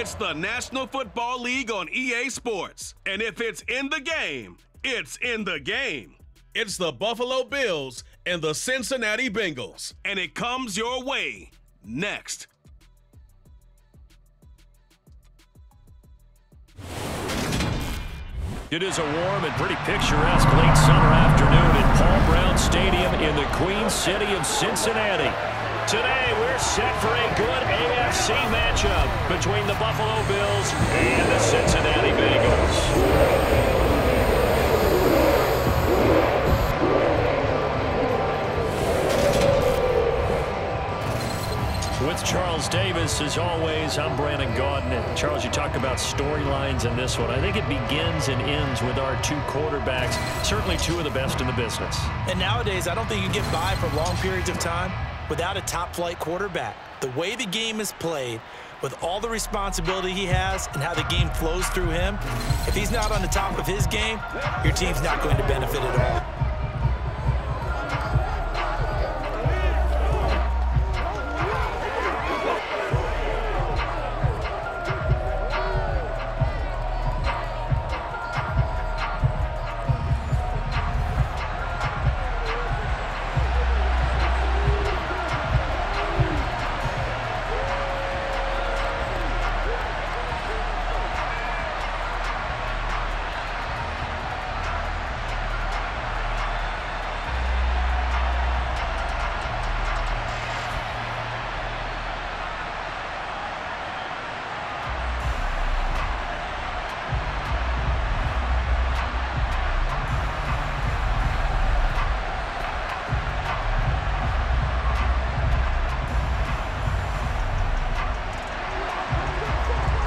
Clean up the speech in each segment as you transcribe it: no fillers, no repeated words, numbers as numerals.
It's the National Football League on EA Sports. And if it's in the game, it's in the game. It's the Buffalo Bills and the Cincinnati Bengals. And it comes your way next. It is a warm and pretty picturesque late summer afternoon at Paul Brown Stadium in the Queen City of Cincinnati. Today, we're set for a good AFC matchup between the Buffalo Bills and the Cincinnati Bengals. With Charles Davis, as always, I'm Brandon Gaudin. And Charles, you talk about storylines in this one. I think it begins and ends with our two quarterbacks, certainly two of the best in the business. And nowadays, I don't think you can get by for long periods of time without a top-flight quarterback. The way the game is played, with all the responsibility he has and how the game flows through him, if he's not on the top of his game, your team's not going to benefit at all.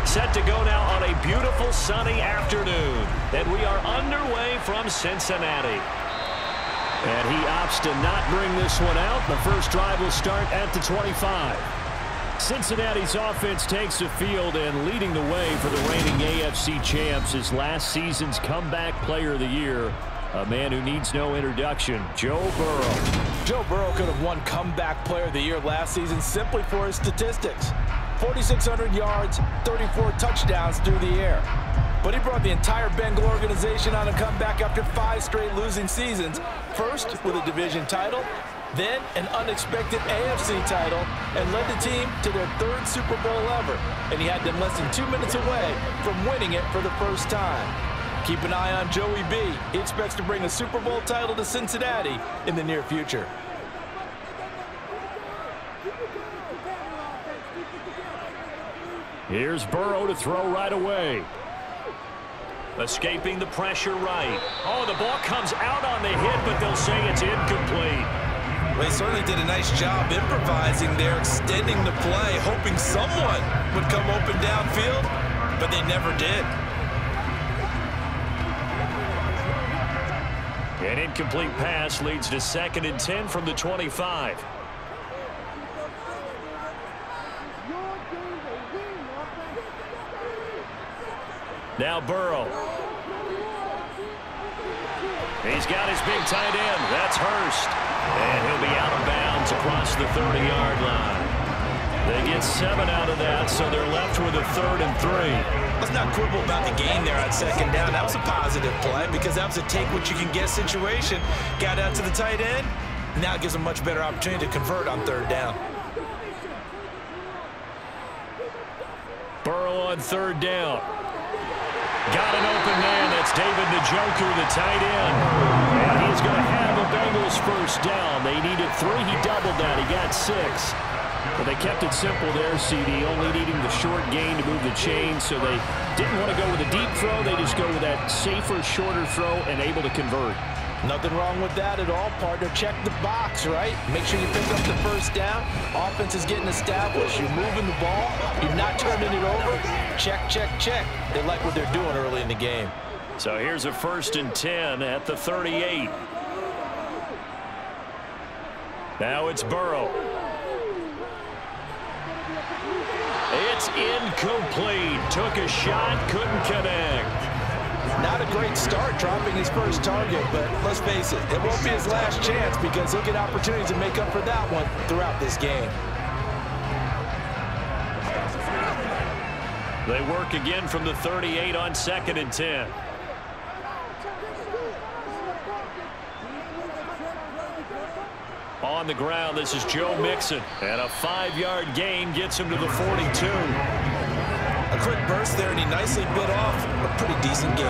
Set to go now on a beautiful sunny afternoon, and we are underway from Cincinnati. And he opts to not bring this one out. The first drive will start at the 25. Cincinnati's offense takes the field, and leading the way for the reigning AFC champs is last season's comeback player of the year, a man who needs no introduction, Joe Burrow. Joe Burrow could have won comeback player of the year last season simply for his statistics. 4,600 yards, 34 touchdowns through the air. But he brought the entire Bengal organization on a comeback after 5 straight losing seasons. First with a division title, then an unexpected AFC title, and led the team to their 3rd Super Bowl ever. And he had them less than 2 minutes away from winning it for the first time. Keep an eye on Joey B. He expects to bring a Super Bowl title to Cincinnati in the near future. Here's Burrow to throw right away. Escaping the pressure right. Oh, the ball comes out on the hit, but they'll say it's incomplete. Well, he certainly did a nice job improvising there, extending the play, hoping someone would come open downfield, but they never did. An incomplete pass leads to 2nd and 10 from the 25. Now Burrow. He's got his big tight end. That's Hurst. And he'll be out of bounds across the 30-yard line. They get 7 out of that, so they're left with a 3rd and 3. Let's not quibble about the gain there on 2nd down. That was a positive play because that was a take-what-you-can-get situation. Got out to the tight end. Now it gives a much better opportunity to convert on 3rd down. Burrow on 3rd down. Got an open man. That's David Njoku, the tight end. And he's going to have a Bengals first down. They needed 3. He doubled that. He got 6. But they kept it simple there, CD, only needing the short gain to move the chain. So they didn't want to go with a deep throw. They just go with that safer, shorter throw and able to convert. Nothing wrong with that at all, partner. Check the box, right? Make sure you pick up the first down. Offense is getting established. You're moving the ball. You're not turning it over. Check, check, check. They like what they're doing early in the game. So here's a 1st and 10 at the 38. Now it's Burrow. It's incomplete. Took a shot, couldn't connect. Not a great start dropping his first target, but let's face it, it won't be his last chance because he'll get opportunities to make up for that one throughout this game. They work again from the 38 on 2nd and 10. On the ground, this is Joe Mixon. And a 5-yard gain gets him to the 42. A quick burst there, and he nicely bit off a pretty decent gain.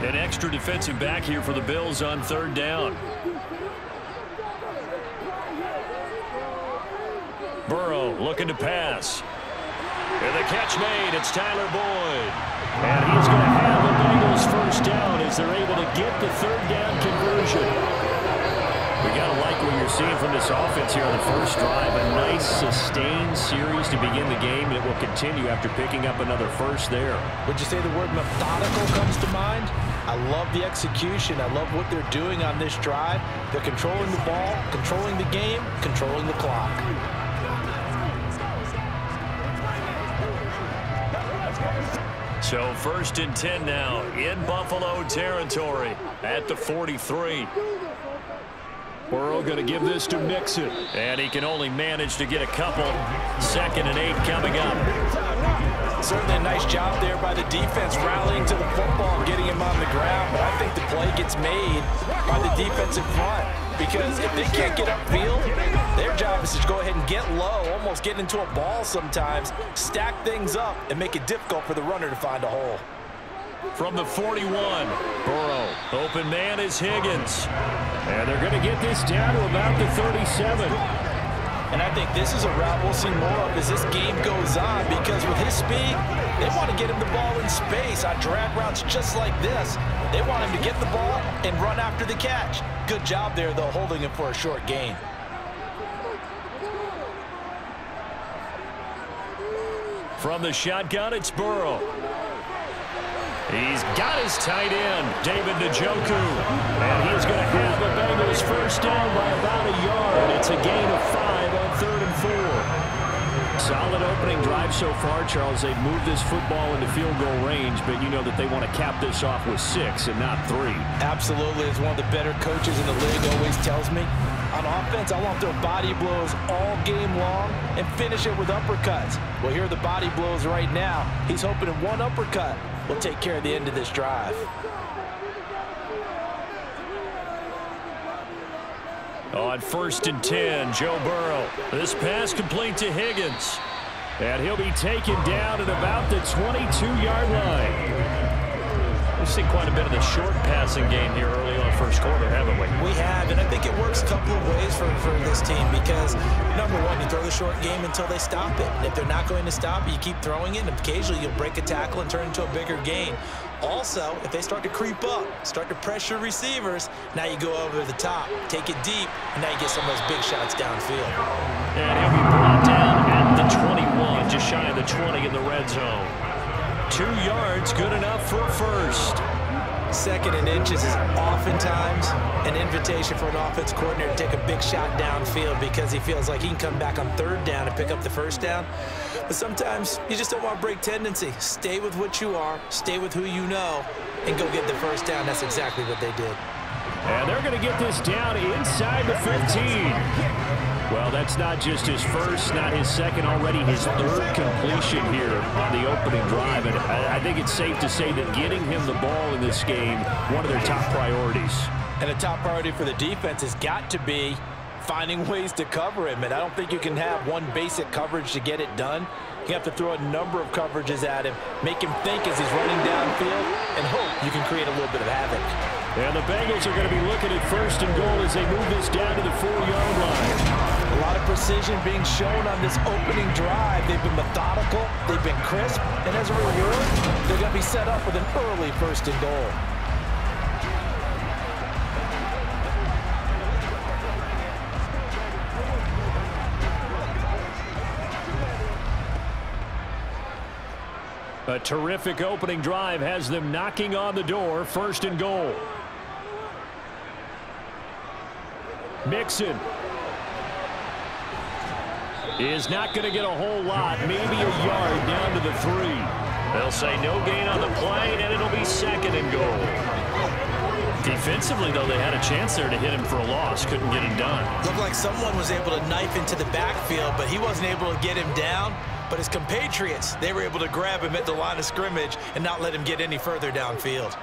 An extra defensive back here for the Bills on 3rd down. Burrow looking to pass. And the catch made. It's Tyler Boyd. And he's going to have the Bengals first down as they're able to get the 3rd down conversion. We got to like what you're seeing from this offense here on the first drive. A nice sustained series to begin the game that will continue after picking up another first there. Would you say the word methodical comes to mind? I love the execution. I love what they're doing on this drive. They're controlling the ball, controlling the game, controlling the clock. So 1st and 10 now in Buffalo territory at the 43. Burrow going to give this to Mixon. And he can only manage to get a couple. 2nd and 8 coming up. Certainly a nice job there by the defense rallying to the football and getting him on the ground. But I think the play gets made by the defensive front. Because if they can't get upfield, their job is to go ahead and get low, almost get into a ball sometimes, stack things up, and make it difficult for the runner to find a hole. From the 41, Burrow. Open man is Higgins. And they're going to get this down to about the 37. And I think this is a route we'll see more of as this game goes on, because with his speed, they want to get him the ball in space on drag routes just like this. They want him to get the ball and run after the catch. Good job there, though, holding him for a short gain. From the shotgun, it's Burrow. He's got his tight end, David Njoku. And he's going to have the Bengals first down by about a yard. It's a gain of 5 on 3rd and 4. Solid opening drive so far, Charles. They've moved this football into field goal range, but you know that they want to cap this off with 6 and not 3. Absolutely. As one of the better coaches in the league always tells me, on offense, I want to throw body blows all game long and finish it with uppercuts. Well, here are the body blows right now. He's hoping in one uppercut will take care of the end of this drive. On 1st and 10, Joe Burrow. This pass complete to Higgins. And he'll be taken down at about the 22-yard line. We've seen quite a bit of the short passing game here early on first quarter, haven't we? We have, and I think it works a couple of ways for this team because, number one, you throw the short game until they stop it. And if they're not going to stop it, you keep throwing it, and occasionally you'll break a tackle and turn into a bigger gain. Also, if they start to creep up, start to pressure receivers, now you go over the top, take it deep, and now you get some of those big shots downfield. And he'll be brought down at the 21, just shy of the 20 in the red zone. 2 yards, good enough for a first. 2nd and inches is oftentimes an invitation for an offense coordinator to take a big shot downfield because he feels like he can come back on 3rd down and pick up the first down. But sometimes you just don't want to break tendency. Stay with what you are, stay with who you know, and go get the first down. That's exactly what they did. And they're going to get this down inside the 15. Well, that's not just his first, not his second, already his 3rd completion here on the opening drive. And I think it's safe to say that getting him the ball in this game, one of their top priorities. And a top priority for the defense has got to be finding ways to cover him. And I don't think you can have one basic coverage to get it done. You have to throw a number of coverages at him, make him think as he's running downfield, and hope you can create a little bit of havoc. And the Bengals are going to be looking at 1st and goal as they move this down to the 4-yard line. A lot of precision being shown on this opening drive. They've been methodical, they've been crisp, and as a reward, they're going to be set up with an early 1st and goal. A terrific opening drive has them knocking on the door. 1st and goal. Mixon is not going to get a whole lot, maybe a yard down to the 3. They'll say no gain on the play, and it'll be 2nd and goal. Defensively, though, they had a chance there to hit him for a loss. Couldn't get him done. Looked like someone was able to knife into the backfield, but he wasn't able to get him down. But his compatriots, they were able to grab him at the line of scrimmage and not let him get any further downfield.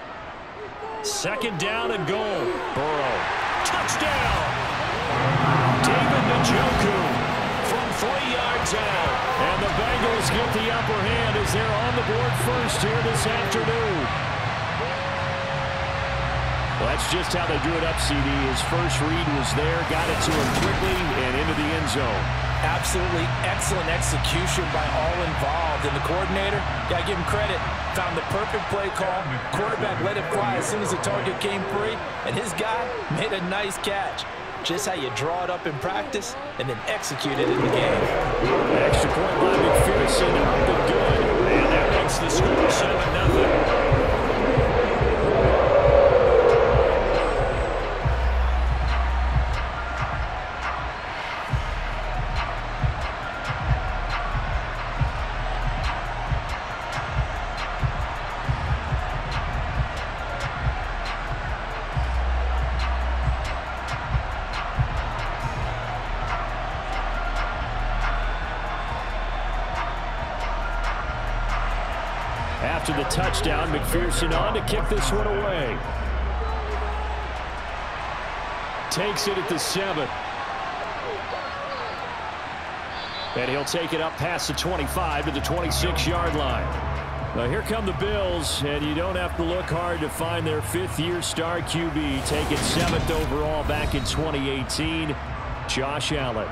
Second down and goal. Burrow. Touchdown! David Njoku from 3 yards out. And the Bengals get the upper hand as they're on the board first here this afternoon. Well, that's just how they drew it up, CD. His first read was there, got it to him quickly, and into the end zone. Absolutely excellent execution by all involved. And the coordinator, got to give him credit, found the perfect play call. Quarterback let it fly as soon as the target came free, and his guy made a nice catch. Just how you draw it up in practice and then execute it in the game. Extra point by McPherson, up and good. And that makes the score 7-0. After the touchdown, McPherson on to kick this one away. Takes it at the 7. And he'll take it up past the 25 to the 26-yard line. Now here come the Bills, and you don't have to look hard to find their 5th-year star QB, taken 7th overall back in 2018, Josh Allen.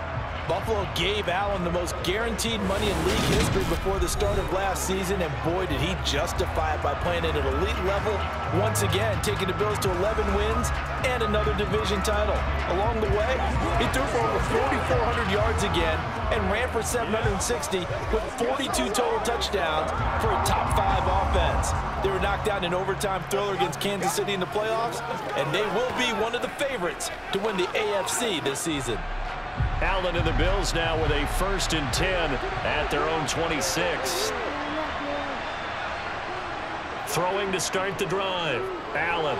Buffalo gave Allen the most guaranteed money in league history before the start of last season, and boy, did he justify it by playing at an elite level once again, taking the Bills to 11 wins and another division title. Along the way, he threw for over 4,400 yards again and ran for 760 with 42 total touchdowns for a top-5 offense. They were knocked out in an overtime thriller against Kansas City in the playoffs, and they will be one of the favorites to win the AFC this season. Allen and the Bills now with a 1st and 10 at their own 26. Throwing to start the drive. Allen.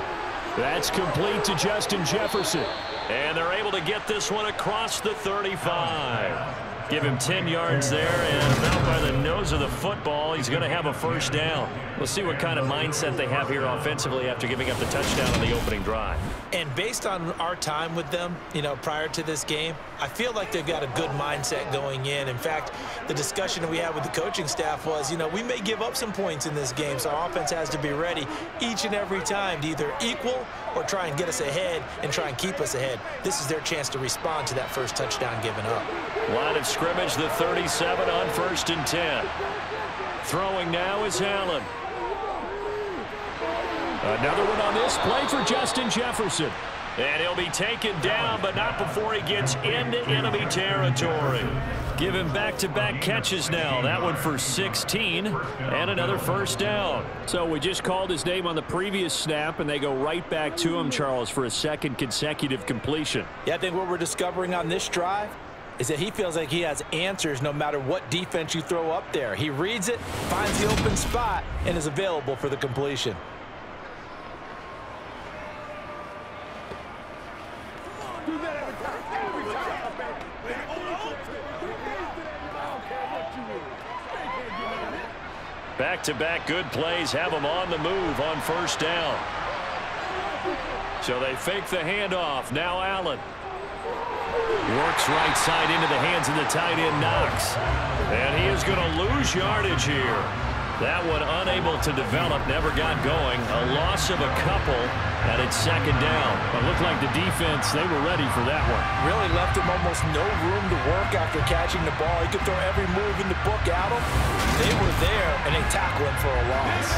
That's complete to Justin Jefferson. And they're able to get this one across the 35. Give him 10 yards there, and about by the nose of the football, he's going to have a 1st down. We'll see what kind of mindset they have here offensively after giving up the touchdown on the opening drive. And based on our time with them, prior to this game, I feel like they've got a good mindset going in. In fact, the discussion that we had with the coaching staff was, we may give up some points in this game, so our offense has to be ready each and every time to either equal or try and get us ahead and try and keep us ahead. This is their chance to respond to that first touchdown given up. Line of scrimmage, the 37 on 1st and 10. Throwing now is Allen. Another one on this play for Justin Jefferson. And he'll be taken down, but not before he gets into enemy territory. Give him back-to-back catches now. That one for 16 and another 1st down. So we just called his name on the previous snap, and they go right back to him, Charles, for a 2nd consecutive completion. Yeah, I think what we're discovering on this drive is that he feels like he has answers no matter what defense you throw up there. He reads it, finds the open spot, and is available for the completion. Back-to-back good plays have them on the move on 1st down. So they fake the handoff. Now Allen. Works right side into the hands of the tight end, Knox. And he is going to lose yardage here. That one unable to develop, never got going. A loss of a couple, and it's 2nd down. It looked like the defense, they were ready for that one. Really left him almost no room to work after catching the ball. He could throw every move in the book at him. They were there, and they tackle him for a loss.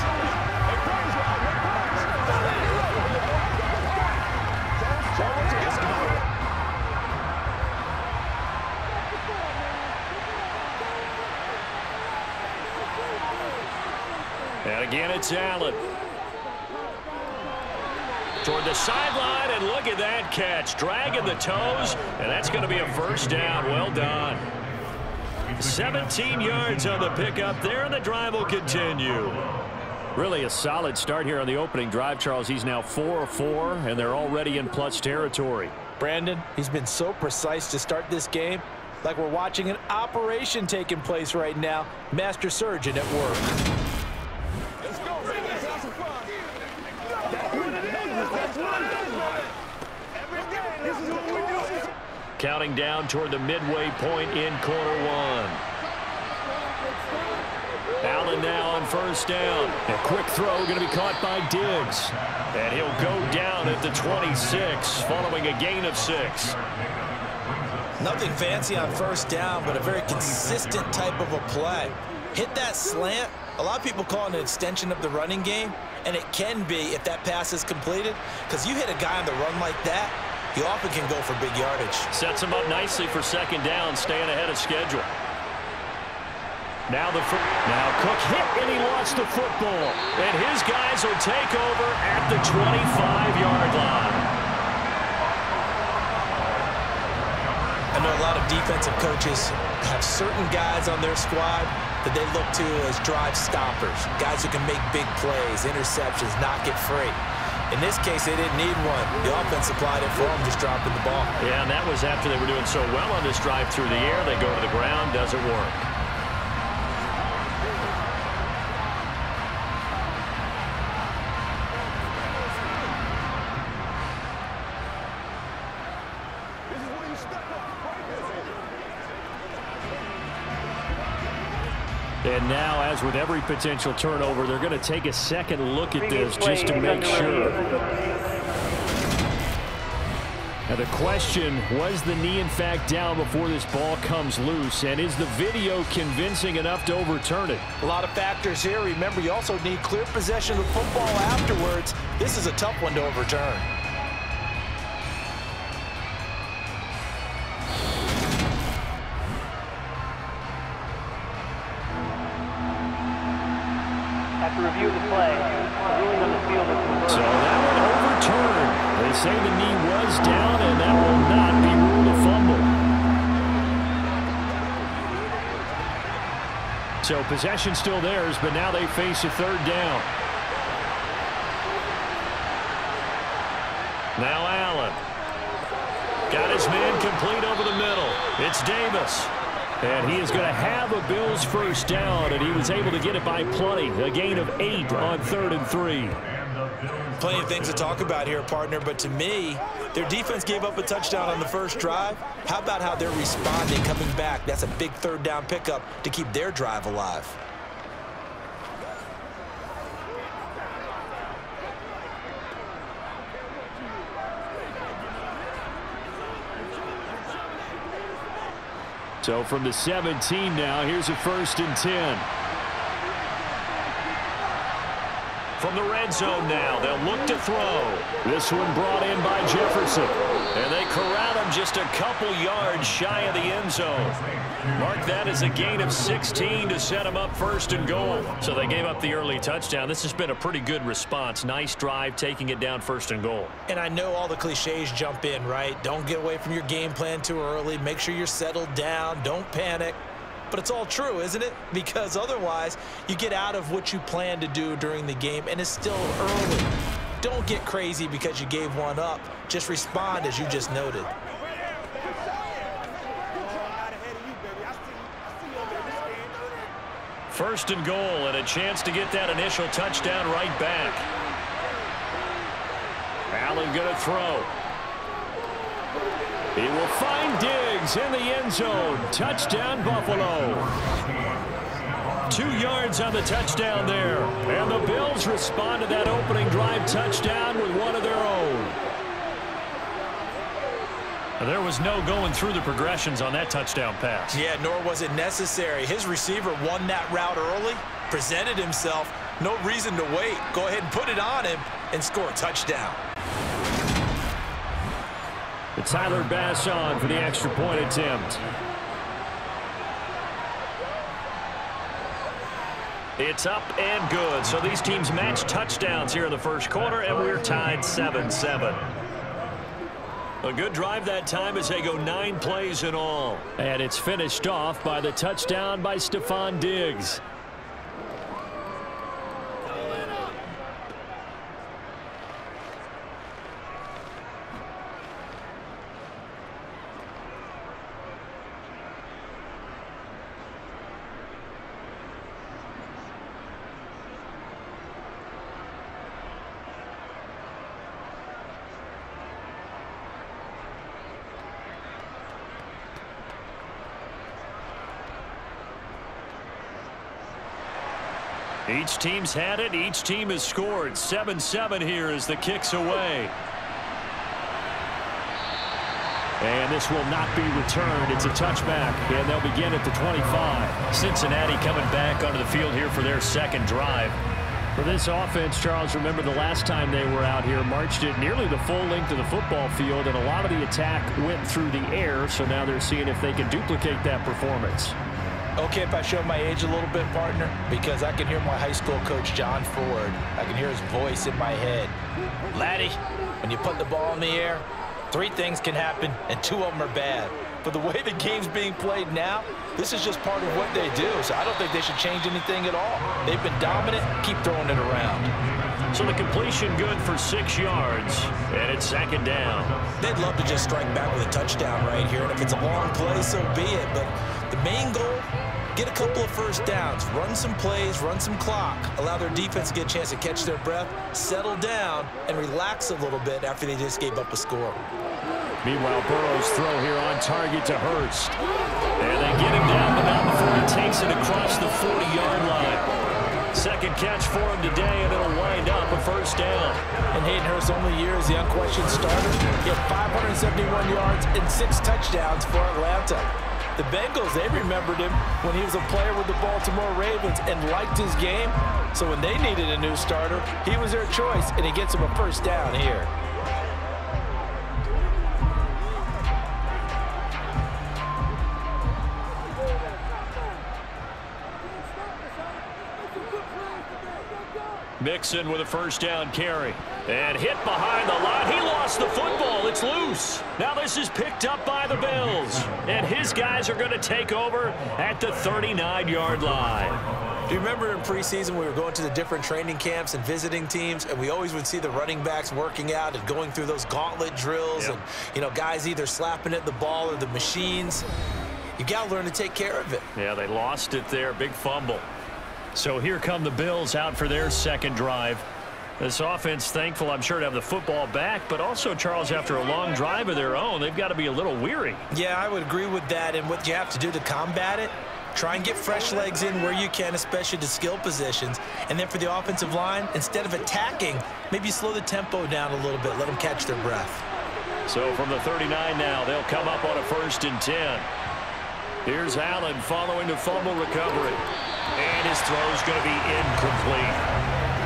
And again, it's Allen. Toward the sideline, and look at that catch. Dragging the toes, and that's going to be a 1st down. Well done. 17 yards on the pickup there, and the drive will continue. Really a solid start here on the opening drive, Charles. He's now 4 of 4, and they're already in plus territory. Brandon, he's been so precise to start this game, like we're watching an operation taking place right now. Master surgeon at work. Let's go, counting down toward the midway point in quarter one. Allen now on first down. A quick throw going to be caught by Diggs. And he'll go down at the 26 following a gain of 6. Nothing fancy on first down, but a very consistent type of a play. Hit that slant. A lot of people call it an extension of the running game, and it can be if that pass is completed, because you hit a guy on the run like that, he often can go for big yardage. Sets him up nicely for second down, staying ahead of schedule. Now Cook hit, and he lost the football. And his guys will take over at the 25-yard line. I know a lot of defensive coaches have certain guys on their squad that they look to as drive stoppers, guys who can make big plays, interceptions, knock it free. In this case, they didn't need one. The offense supplied it for them, just dropping the ball. Yeah, and that was after they were doing so well on this drive through the air. They go to the ground, doesn't work. And now, as with every potential turnover, they're going to take a second look at this just to make sure. Now the question, was the knee in fact down before this ball comes loose? And is the video convincing enough to overturn it? A lot of factors here. Remember, you also need clear possession of the football afterwards. This is a tough one to overturn. Review the play. Ruling on the field is reversed. So that one overturned. They say the knee was down, and that will not be ruled a fumble. So possession still theirs, but now they face a third down. Now Allen. Got his man complete over the middle. It's Davis. And he is going to have a Bills first down, and he was able to get it by plenty. A gain of 8 on 3rd and 3. Plenty of things to talk about here, partner, but to me, their defense gave up a touchdown on the first drive. How about how they're responding, coming back? That's a big third down pickup to keep their drive alive. So from the 17 now, here's a 1st and 10. From the red zone now, they'll look to throw. This one brought in by Jefferson. And they corral him just a couple yards shy of the end zone. Mark that as a gain of 16 to set him up 1st and goal. So they gave up the early touchdown. This has been a pretty good response. Nice drive, taking it down 1st and goal. And I know all the cliches jump in, right? Don't get away from your game plan too early. Make sure you're settled down. Don't panic. But it's all true, isn't it? Because otherwise, you get out of what you plan to do during the game, and it's still early. Don't get crazy because you gave one up. Just respond as you just noted. First and goal, and a chance to get that initial touchdown right back. Allen going to throw. He will find Diggs in the end zone. Touchdown, Buffalo. 2 yards on the touchdown there. And the Bills respond to that opening drive touchdown with one of their own. There was no going through the progressions on that touchdown pass. Yeah, nor was it necessary. His receiver won that route early, presented himself. No reason to wait. Go ahead and put it on him and score a touchdown. Tyler Bass on for the extra point attempt. It's up and good. So these teams match touchdowns here in the first quarter, and we're tied 7-7. A good drive that time as they go 9 plays in all. And it's finished off by the touchdown by Stephon Diggs. Each team's had it. Each team has scored. 7-7 here as the kick's away. And this will not be returned. It's a touchback, and they'll begin at the 25. Cincinnati coming back onto the field here for their second drive. For this offense, Charles, remember the last time they were out here, marched it nearly the full length of the football field, and a lot of the attack went through the air, so now they're seeing if they can duplicate that performance. Okay, if I show my age a little bit, partner, because I can hear my high school coach, John Ford. I can hear his voice in my head. Laddie, when you put the ball in the air, 3 things can happen, and 2 of them are bad. But the way the game's being played now, this is just part of what they do. So I don't think they should change anything at all. They've been dominant. Keep throwing it around. So the completion good for 6 yards, and it's second down. They'd love to just strike back with a touchdown right here. And if it's a long play, so be it. But the main goal, get a couple of first downs, run some plays, run some clock, allow their defense to get a chance to catch their breath, settle down, and relax a little bit after they just gave up a score. Meanwhile, Burrow's throw here on target to Hurst. And they get him down, but not before he takes it across the 40-yard line. Second catch for him today, and it'll wind up a first down. And Hayden Hurst's only year as the unquestioned starter, he had 571 yards and 6 touchdowns for Atlanta. The Bengals, they remembered him when he was a player with the Baltimore Ravens and liked his game. So when they needed a new starter, he was their choice, and he gets him a first down here. Mixon with a first down carry. And hit behind the line. He lost the football. It's loose. Now this is picked up by the Bills. And his guys are going to take over at the 39-yard line. Do you remember in preseason we were going to the different training camps and visiting teams, and we always would see the running backs working out and going through those gauntlet drills, Yep. and, you know, guys either slapping at the ball or the machines. You got to learn to take care of it. Yeah, they lost it there. Big fumble. So here come the Bills out for their second drive. This offense, thankful, I'm sure, to have the football back, but also, Charles, after a long drive of their own, they've got to be a little weary. Yeah, I would agree with that, and what you have to do to combat it, try and get fresh legs in where you can, especially to skill positions. And then for the offensive line, instead of attacking, maybe slow the tempo down a little bit, let them catch their breath. So from the 39 now, they'll come up on a 1st and 10. Here's Allen following the fumble recovery. And his throw's going to be incomplete.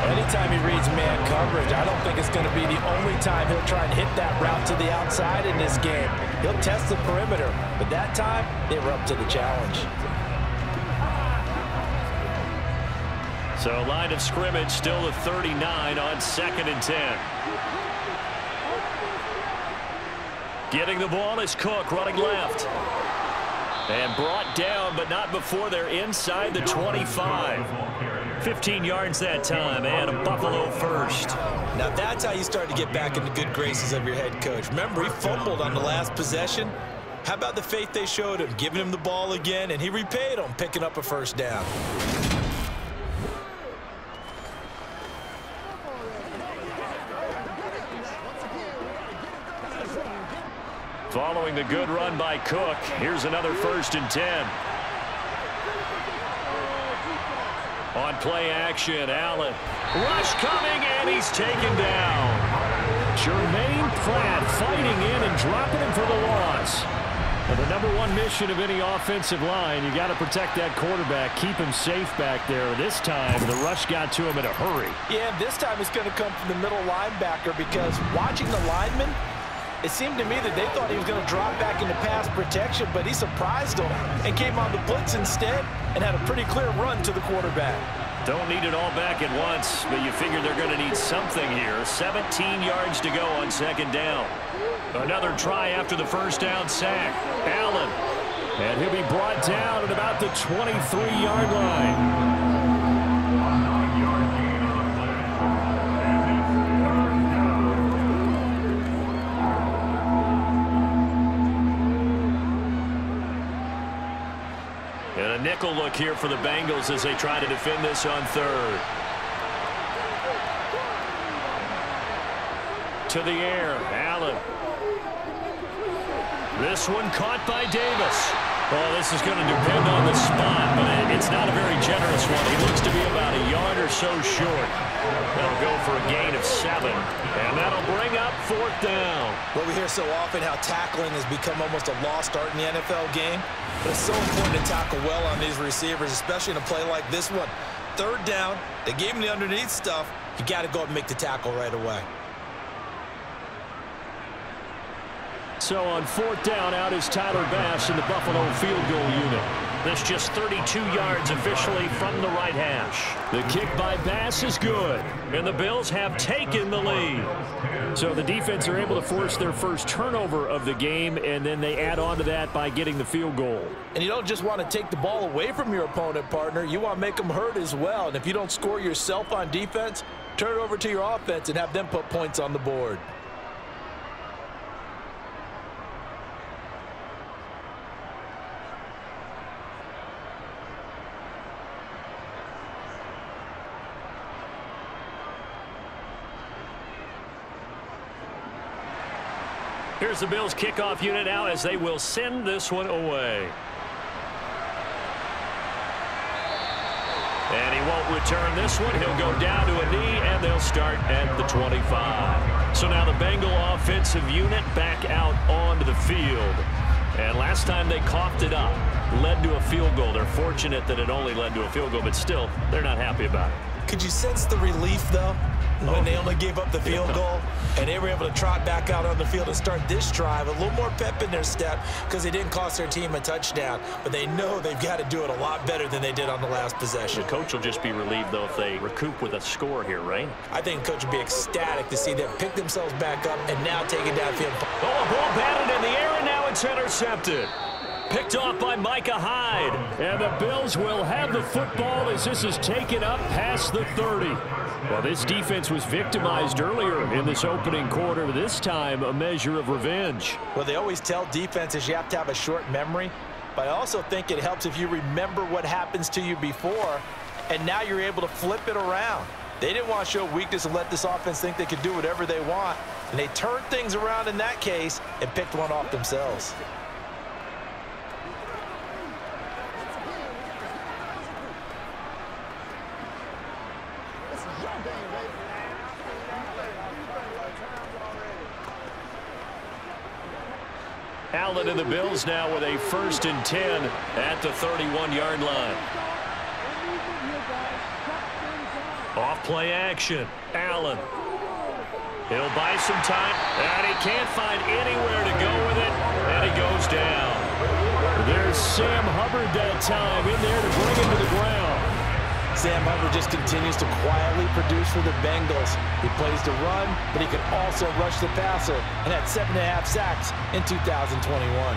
Anytime he reads man coverage, I don't think it's going to be the only time he'll try and hit that route to the outside in this game. He'll test the perimeter, but that time, they were up to the challenge. So line of scrimmage still the 39 on 2nd and 10. Getting the ball is Cook running left. And brought down, but not before they're inside the 25. 15 yards that time, and a Buffalo first. Now that's how you start to get back into good graces of your head coach. Remember, he fumbled on the last possession. How about the faith they showed him, giving him the ball again, and he repaid them, picking up a first down. Following the good run by Cook, here's another 1st and 10. On play action, Allen. Rush coming, and he's taken down. Jermaine Pratt fighting in and dropping him for the loss. And the #1 mission of any offensive line, you got to protect that quarterback, keep him safe back there. This time, the rush got to him in a hurry. Yeah, this time it's going to come from the middle linebacker, because watching the lineman, it seemed to me that they thought he was going to drop back into pass protection, but he surprised them and came on the blitz instead and had a pretty clear run to the quarterback. Don't need it all back at once, but you figure they're going to need something here. 17 yards to go on 2nd down. Another try after the first down sack. Allen. And he'll be brought down at about the 23-yard line. And a nickel look here for the Bengals as they try to defend this on 3rd. To the air, Allen. This one caught by Davis. Oh, this is going to depend on the spot, but it's not a very generous one. He looks to be about a yard or so short. They'll go for a gain of 7, and that'll bring up 4th down. Well, we hear so often how tackling has become almost a lost art in the NFL game. But it's so important to tackle well on these receivers, especially in a play like this one. 3rd down, they gave him the underneath stuff. You got to go up and make the tackle right away. So on 4th down, out is Tyler Bass in the Buffalo field goal unit. That's just 32 yards officially from the right hash. The kick by Bass is good, and the Bills have taken the lead. So the defense are able to force their first turnover of the game, and then they add on to that by getting the field goal. And you don't just want to take the ball away from your opponent, partner. You want to make them hurt as well. And if you don't score yourself on defense, turn it over to your offense and have them put points on the board. Here's the Bills kickoff unit now as they will send this one away. And he won't return this one. He'll go down to a knee, and they'll start at the 25. So now the Bengal offensive unit back out onto the field. And last time they coughed it up, led to a field goal. They're fortunate that it only led to a field goal, but still, they're not happy about it. Could you sense the relief, though, when they only gave up the field goal and they were able to trot back out on the field and start this drive? A little more pep in their step because they didn't cost their team a touchdown, but they know they've got to do it a lot better than they did on the last possession. The coach will just be relieved, though, if they recoup with a score here, right? I think the coach would be ecstatic to see them pick themselves back up and now take it downfield. Oh, a ball batted in the air, and now it's intercepted. Picked off by Micah Hyde. And the Bills will have the football as this is taken up past the 30. Well, this defense was victimized earlier in this opening quarter. This time, a measure of revenge. Well, they always tell defenses you have to have a short memory, but I also think it helps if you remember what happens to you before, and now you're able to flip it around. They didn't want to show weakness and let this offense think they could do whatever they want, and they turned things around in that case and picked one off themselves. Allen and the Bills now with a 1st and 10 at the 31-yard line. Off play action. Allen. He'll buy some time, and he can't find anywhere to go with it, and he goes down. There's Sam Hubbard that time in there to bring him to the ground. Sam Hubbard just continues to quietly produce for the Bengals. He plays the run, but he can also rush the passer, and had 7.5 sacks in 2021.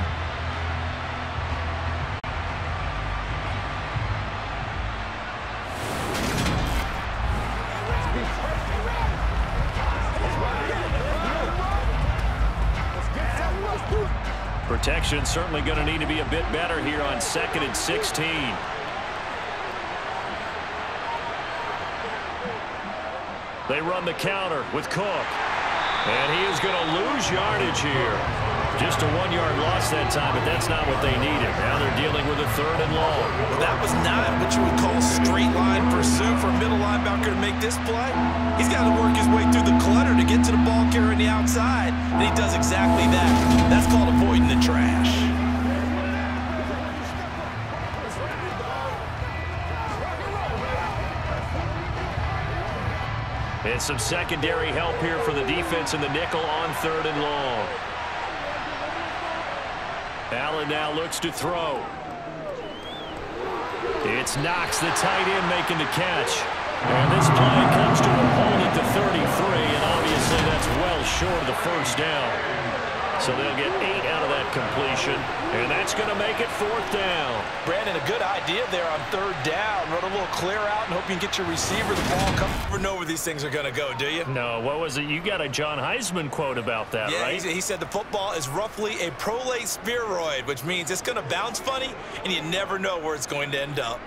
Protection certainly going to need to be a bit better here on 2nd and 16. They run the counter with Cook. And he is going to lose yardage here. Just a 1-yard loss that time, but that's not what they needed. Now they're dealing with a 3rd and long. Well, that was not what you would call straight line pursuit for a middle linebacker to make this play. He's got to work his way through the clutter to get to the ball carrier on the outside, and he does exactly that. That's called avoiding the trash. And some secondary help here for the defense in the nickel on 3rd and long. Allen now looks to throw. It's Knox, the tight end, making the catch. And this play comes to a hold at the 33, and obviously that's well short of the 1st down. So they'll get 8 out of that completion, and that's going to make it 4th down. Brandon, a good idea there on 3rd down. Run a little clear out and hope you can get your receiver the ball. You never know where these things are going to go, do you? No, what was it? You got a John Heisman quote about that, right? Yeah, he said the football is roughly a prolate spheroid, which means it's going to bounce funny, and you never know where it's going to end up.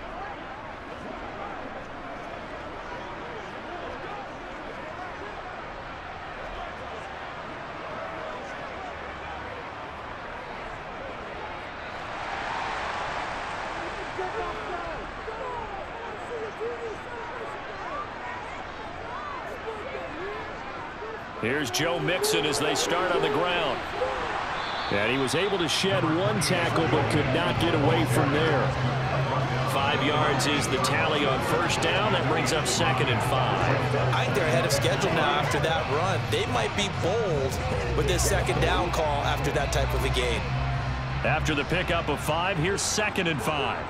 Here's Joe Mixon as they start on the ground. And he was able to shed one tackle but could not get away from there. 5 yards is the tally on first down. That brings up 2nd and 5. I think they're ahead of schedule now after that run. They might be bold with this 2nd down call after that type of a gain. After the pickup of 5, here's 2nd and 5.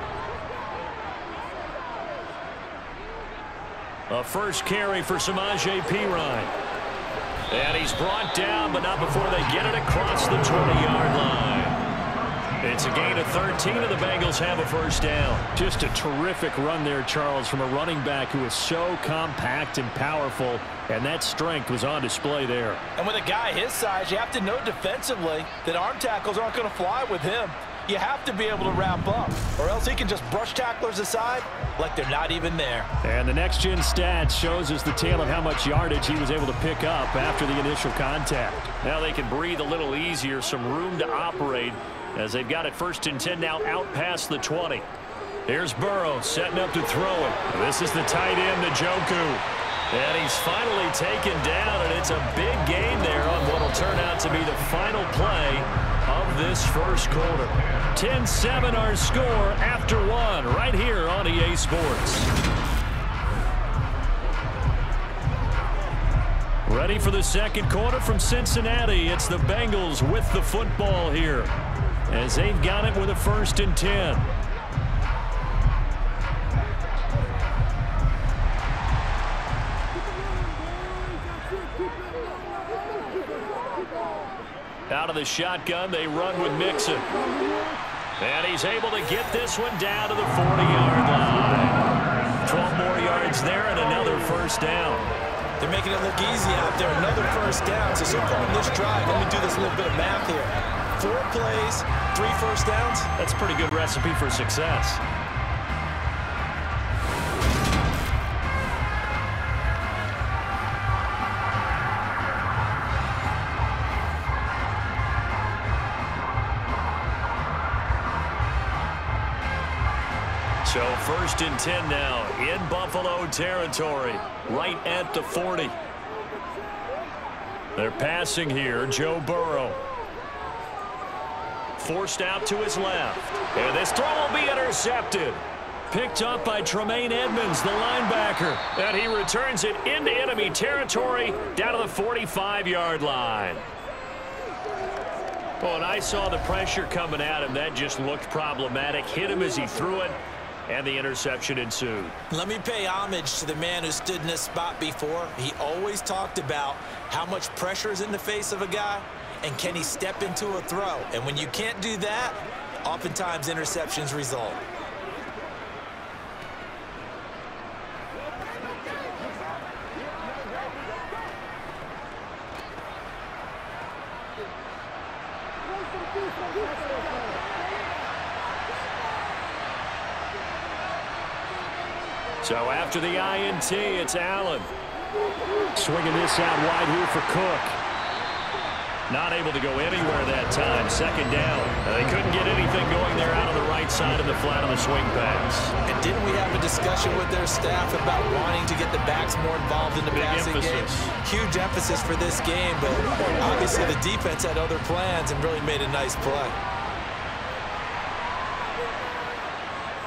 A first carry for Samaje Perine. And he's brought down, but not before they get it across the 20-yard line. It's a gain of 13, and the Bengals have a first down. Just a terrific run there, Charles, from a running back who is so compact and powerful, and that strength was on display there. And with a guy his size, you have to know defensively that arm tackles aren't going to fly with him. You have to be able to wrap up, or else he can just brush tacklers aside like they're not even there. And the next-gen stats shows us the tale of how much yardage he was able to pick up after the initial contact. Now they can breathe a little easier, some room to operate, as they've got it 1st and 10 now out past the 20. Here's Burrow setting up to throw it. This is the tight end, Njoku. And he's finally taken down, and it's a big gain there on what will turn out to be the final play of this first quarter. 10-7 our score after 1 right here on EA Sports. Ready for the second quarter from Cincinnati. It's the Bengals with the football here as they've got it with a 1st and 10. Out of the shotgun, they run with Mixon. And he's able to get this one down to the 40-yard line. 12 more yards there and another first down. They're making it look easy out there. Another first down. So far on this drive, let me do this little bit of math here. 4 plays, 3 first downs. That's a pretty good recipe for success. So 1st and 10 now in Buffalo territory, right at the 40. They're passing here, Joe Burrow. Forced out to his left. And this throw will be intercepted. Picked up by Tremaine Edmonds, the linebacker. And he returns it into enemy territory down to the 45-yard line. Well, and I saw the pressure coming at him. That just looked problematic. Hit him as he threw it, and the interception ensued. Let me pay homage to the man who stood in this spot before. He always talked about how much pressure is in the face of a guy, and can he step into a throw? And when you can't do that, oftentimes interceptions result. So after the INT, it's Allen. Swinging this out wide here for Cook. Not able to go anywhere that time. 2nd down. They couldn't get anything going there out on the right side of the flat on the swing pass. And didn't we have a discussion with their staff about wanting to get the backs more involved in the passing game? Huge emphasis for this game, but obviously the defense had other plans and really made a nice play.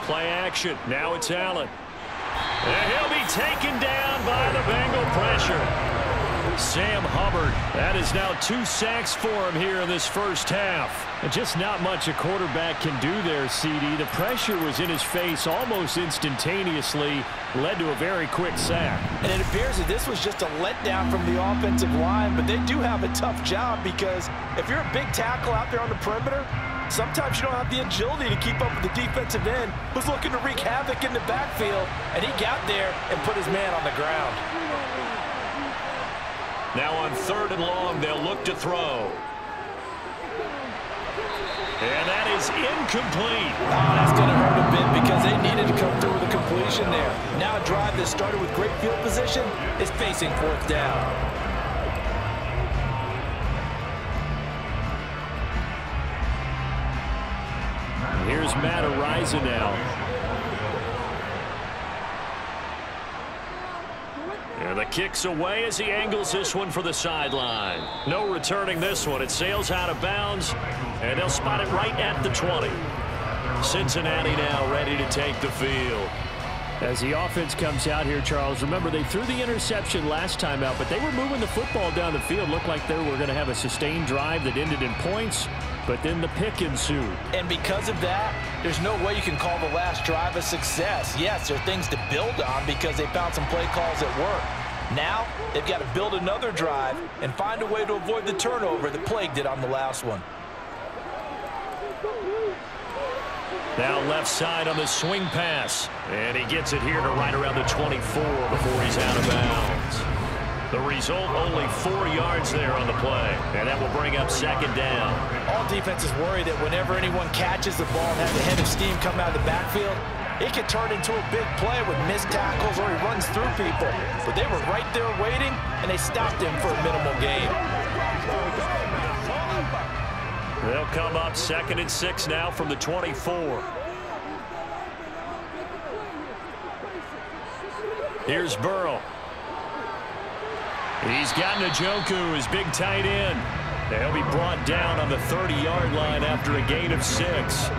Play action. Now it's Allen. And he'll be taken down by the Bengal pressure. Sam Hubbard. That is now 2 sacks for him here in this first half. And just not much a quarterback can do there, CD. The pressure was in his face almost instantaneously, led to a very quick sack. And it appears that this was just a letdown from the offensive line, but they do have a tough job because if you're a big tackle out there on the perimeter, sometimes you don't have the agility to keep up with the defensive end who's looking to wreak havoc in the backfield, and he got there and put his man on the ground. Now on 3rd and long, they'll look to throw. And that is incomplete. Oh, that's going to hurt a bit because they needed to come through with a completion there. Now a drive that started with great field position is facing 4th down. Here's Matt Ariza now. And the kick's away as he angles this one for the sideline. No returning this one. It sails out of bounds, and they'll spot it right at the 20. Cincinnati now ready to take the field. As the offense comes out here, Charles, remember they threw the interception last time out, but they were moving the football down the field. Looked like they were going to have a sustained drive that ended in points, but then the pick ensued. And because of that, there's no way you can call the last drive a success. Yes, there are things to build on because they found some play calls that work. Now, they've got to build another drive and find a way to avoid the turnover that plagued it on the last one. Now left side on the swing pass. And he gets it here to right around the 24 before he's out of bounds. The result, only 4 yards there on the play. And that will bring up second down. All defenses worry that whenever anyone catches the ball and has a head of steam come out of the backfield, it could turn into a big play with missed tackles or he runs through people. But they were right there waiting, and they stopped him for a minimal gain. They'll come up 2nd and 6 now from the 24. Here's Burrow. He's got Njoku, his big tight end. They'll be brought down on the 30-yard line after a gain of 6.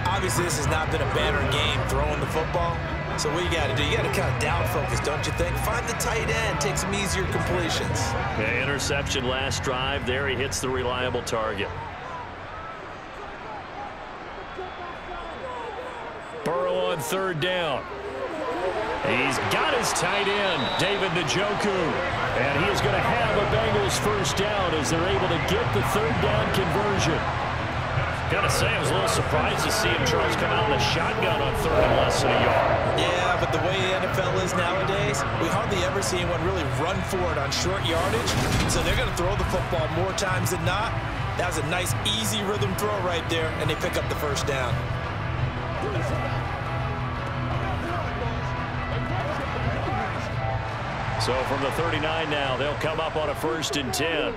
Obviously, this has not been a banner game throwing the football. So what you got to do, you got to kind of down focus, don't you think? Find the tight end, take some easier completions. Yeah, interception last drive. There he hits the reliable target. Burrow on 3rd down. He's got his tight end, David Njoku. And he is going to have a Bengals first down as they're able to get the 3rd down conversion. Got to say, I was a little surprised to see him, Charles, come out in the shotgun on 3rd and less than a yard. Yeah, but the way the NFL is nowadays, we hardly ever see anyone really run for it on short yardage. So they're going to throw the football more times than not. That was a nice, easy rhythm throw right there, and they pick up the first down. So from the 39 now, they'll come up on a 1st and 10.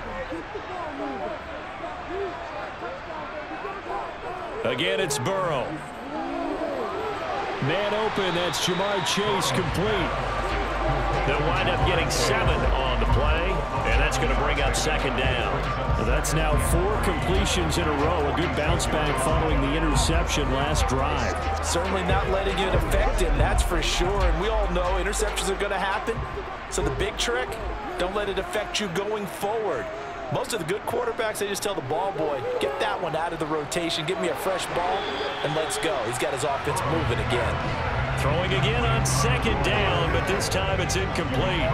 Again, it's Burrow. Man open, that's Jamar Chase complete. They'll wind up getting 7 on the play, and that's going to bring up 2nd down. That's now 4 completions in a row. A good bounce back following the interception last drive. Certainly not letting it affect him, that's for sure. And we all know interceptions are going to happen. So the big trick, don't let it affect you going forward. Most of the good quarterbacks, they just tell the ball boy, get that one out of the rotation, give me a fresh ball, and let's go. He's got his offense moving again. Throwing again on 2nd down, but this time it's incomplete.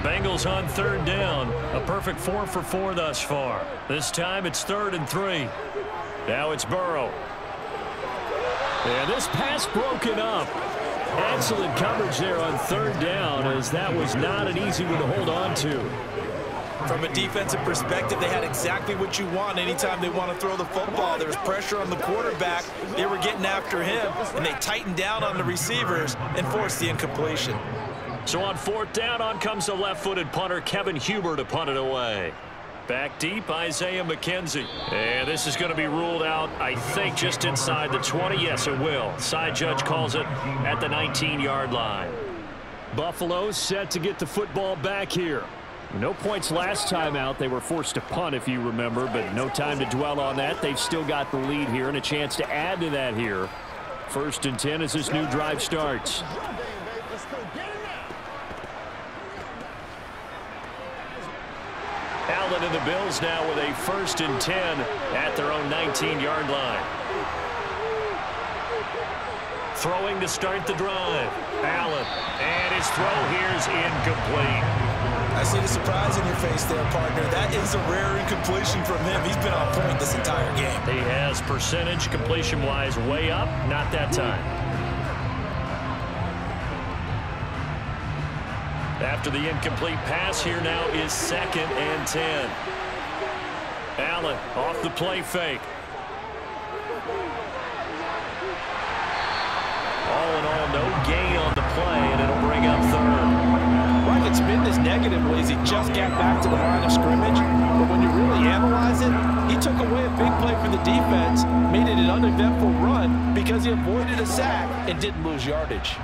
Bengals on 3rd down. A perfect 4 for 4 thus far. This time it's 3rd and 3. Now it's Burrow. And this pass broken up. Excellent coverage there on 3rd down, as that was not an easy one to hold on to. From a defensive perspective, they had exactly what you want anytime they want to throw the football. There was pressure on the quarterback. They were getting after him, and they tightened down on the receivers and forced the incompletion. So on 4th down, on comes the left-footed punter, Kevin Huber, to punt it away. Back deep, Isaiah McKenzie. And this is going to be ruled out, I think, just inside the 20. Yes, it will. Side judge calls it at the 19-yard line. Buffalo set to get the football back here. No points last time out. They were forced to punt, if you remember, but no time to dwell on that. They've still got the lead here and a chance to add to that here. 1st and 10 as this new drive starts. Allen and the Bills now with a 1st and 10 at their own 19-yard line. Throwing to start the drive. Allen, and his throw here's incomplete. I see the surprise in your face there, partner. That is a rare incompletion from him. He's been on point this entire game. He has percentage completion-wise way up, not that time. After the incomplete pass, here now is 2nd and 10. Allen off the play fake. All in all, no gain on the play, and it'll bring up 3rd. Well, I could spin this negatively as he just got back to the line of scrimmage, but when you really analyze it, he took away a big play for the defense, made it an uneventful run because he avoided a sack and didn't lose yardage.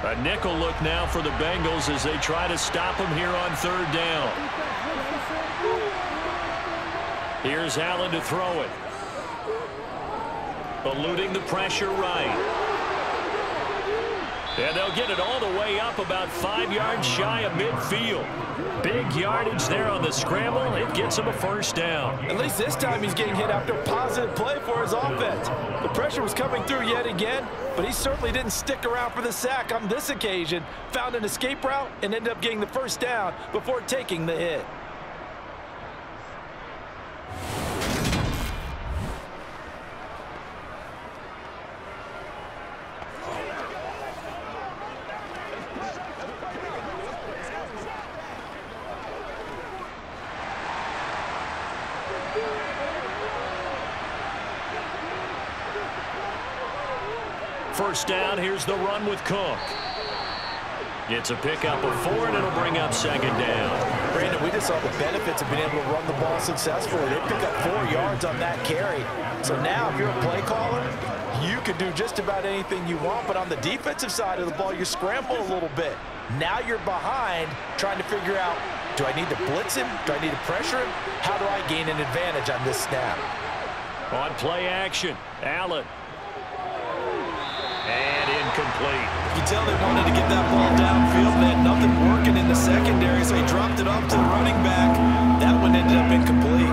A nickel look now for the Bengals as they try to stop him here on third down. Here's Allen to throw it. Eluding the pressure right. And they'll get it all the way up about 5 yards shy of midfield. Big yardage there on the scramble. It gets him a first down. At least this time he's getting hit after a positive play for his offense. The pressure was coming through yet again, but he certainly didn't stick around for the sack on this occasion. Found an escape route and ended up getting the first down before taking the hit. First down, here's the run with Cook. It's a pickup of 4, and it'll bring up second down. Brandon, we just saw the benefits of being able to run the ball successfully. They pick up 4 yards on that carry. So now if you're a play caller, you can do just about anything you want, but on the defensive side of the ball, you scramble a little bit. Now you're behind trying to figure out, do I need to blitz him? Do I need to pressure him? How do I gain an advantage on this snap? On play action, Allen. And incomplete. You can tell they wanted to get that ball downfield. They had nothing working in the secondary, so he dropped it off to the running back. That one ended up incomplete.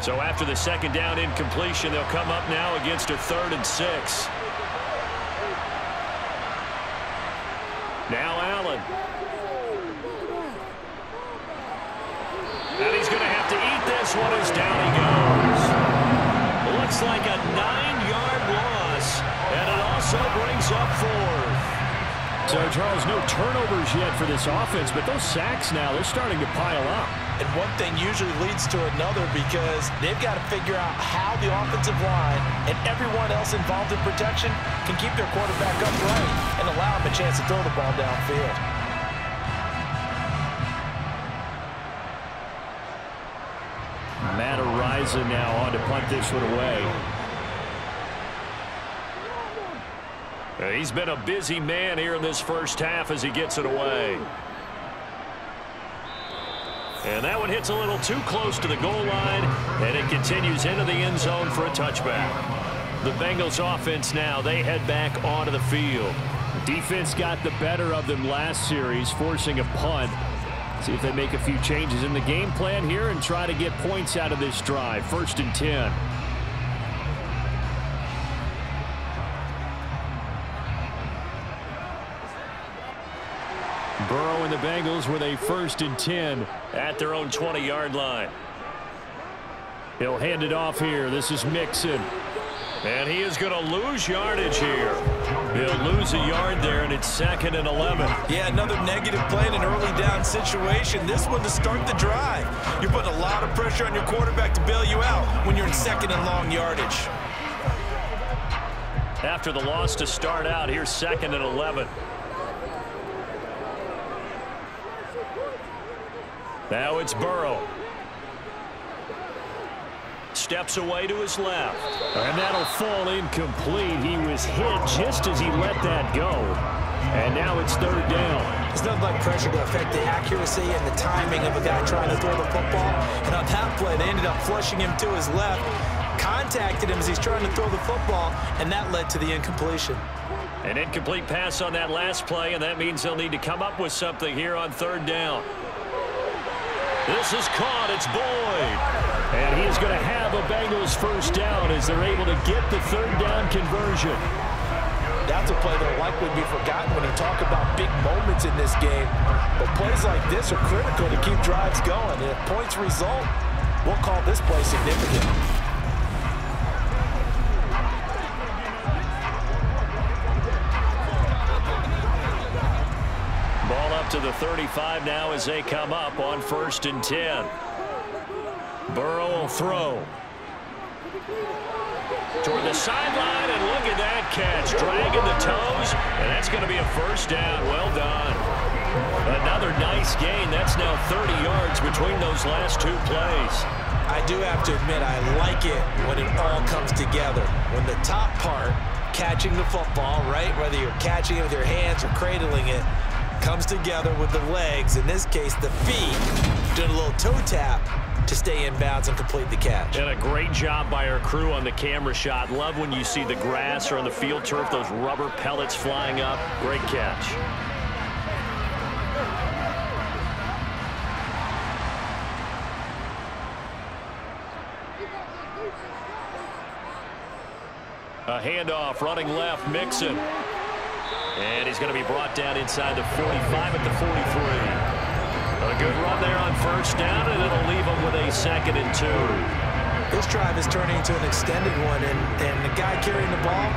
So after the second down incompletion, they'll come up now against a 3rd and 6. Now Allen. And he's going to have to eat this one as down he goes. Looks like a 9-yard loss, and it also brings up 4th. So, Charles, no turnovers yet for this offense, but those sacks now, they're starting to pile up. And one thing usually leads to another because they've got to figure out how the offensive line and everyone else involved in protection can keep their quarterback upright and allow him a chance to throw the ball downfield. Matt Ariza now on to punt this one away. He's been a busy man here in this first half as he gets it away. And that one hits a little too close to the goal line, and it continues into the end zone for a touchback. The Bengals offense now, they head back onto the field. Defense got the better of them last series, forcing a punt. See if they make a few changes in the game plan here and try to get points out of this drive. 1st and 10. Burrow and the Bengals with a 1st and 10 at their own 20-yard line. He'll hand it off here. This is Mixon. And he is going to lose yardage here. He'll lose a yard there, and it's 2nd and 11. Yeah, another negative play in an early down situation. This one to start the drive. You're putting a lot of pressure on your quarterback to bail you out when you're in 2nd and long yardage. After the loss to start out, here's 2nd and 11. Now it's Burrow. Steps away to his left. And that'll fall incomplete. He was hit just as he let that go. And now it's 3rd down. There's nothing like pressure to affect the accuracy and the timing of a guy trying to throw the football. And on that play, they ended up flushing him to his left, contacted him as he's trying to throw the football, and that led to the incompletion. An incomplete pass on that last play, and that means they'll need to come up with something here on 3rd down. This is caught. It's Boyd. And he is going to have a Bengals first down as they're able to get the 3rd down conversion. That's a play that will likely be forgotten when you talk about big moments in this game. But plays like this are critical to keep drives going. And if points result, we'll call this play significant. Ball up to the 35 now as they come up on 1st and 10. Burrow will throw. Toward the sideline, and look at that catch. Dragging the toes, and that's going to be a first down. Well done. nice gain. That's now 30 yards between those last 2 plays. I do have to admit, I like it when it all comes together. When the top part, catching the football, right, whether you're catching it with your hands or cradling it, comes together with the legs, in this case the feet, doing a little toe tap to stay in bounds and complete the catch. And a great job by our crew on the camera shot. Love when you see the grass or on the field turf, those rubber pellets flying up. Great catch. A handoff, running left, Mixon. And he's going to be brought down inside the 45 at the 43. A good run there on first down, and it'll leave him with a 2nd and 2. This drive is turning into an extended one, and the guy carrying the ball,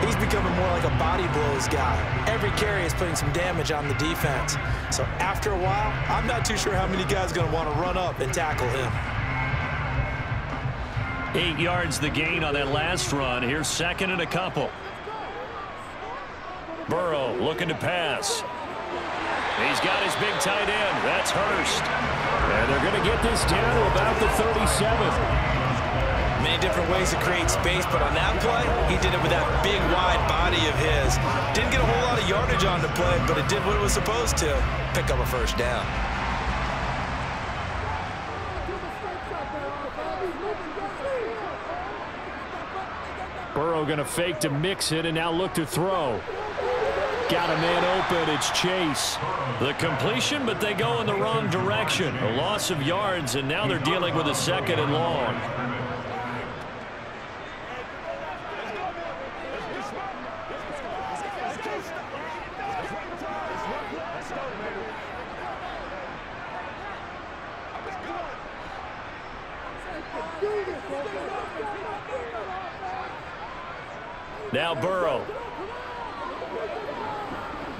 he's becoming more like a body blows guy. Every carry is putting some damage on the defense. So after a while, I'm not too sure how many guys are going to want to run up and tackle him. 8 yards the gain on that last run. Here's 2nd and a couple. Burrow looking to pass. He's got his big tight end. That's Hurst. And they're going to get this down to about the 37. Many different ways to create space, but on that play, he did it with that big, wide body of his. Didn't get a whole lot of yardage on the play, but it did what it was supposed to, pick up a first down. Burrow going to fake to mix it and now look to throw. Got a man open. It's Chase. The completion, but they go in the wrong direction. A loss of yards, and now they're dealing with a 2nd and long. Now Burrow.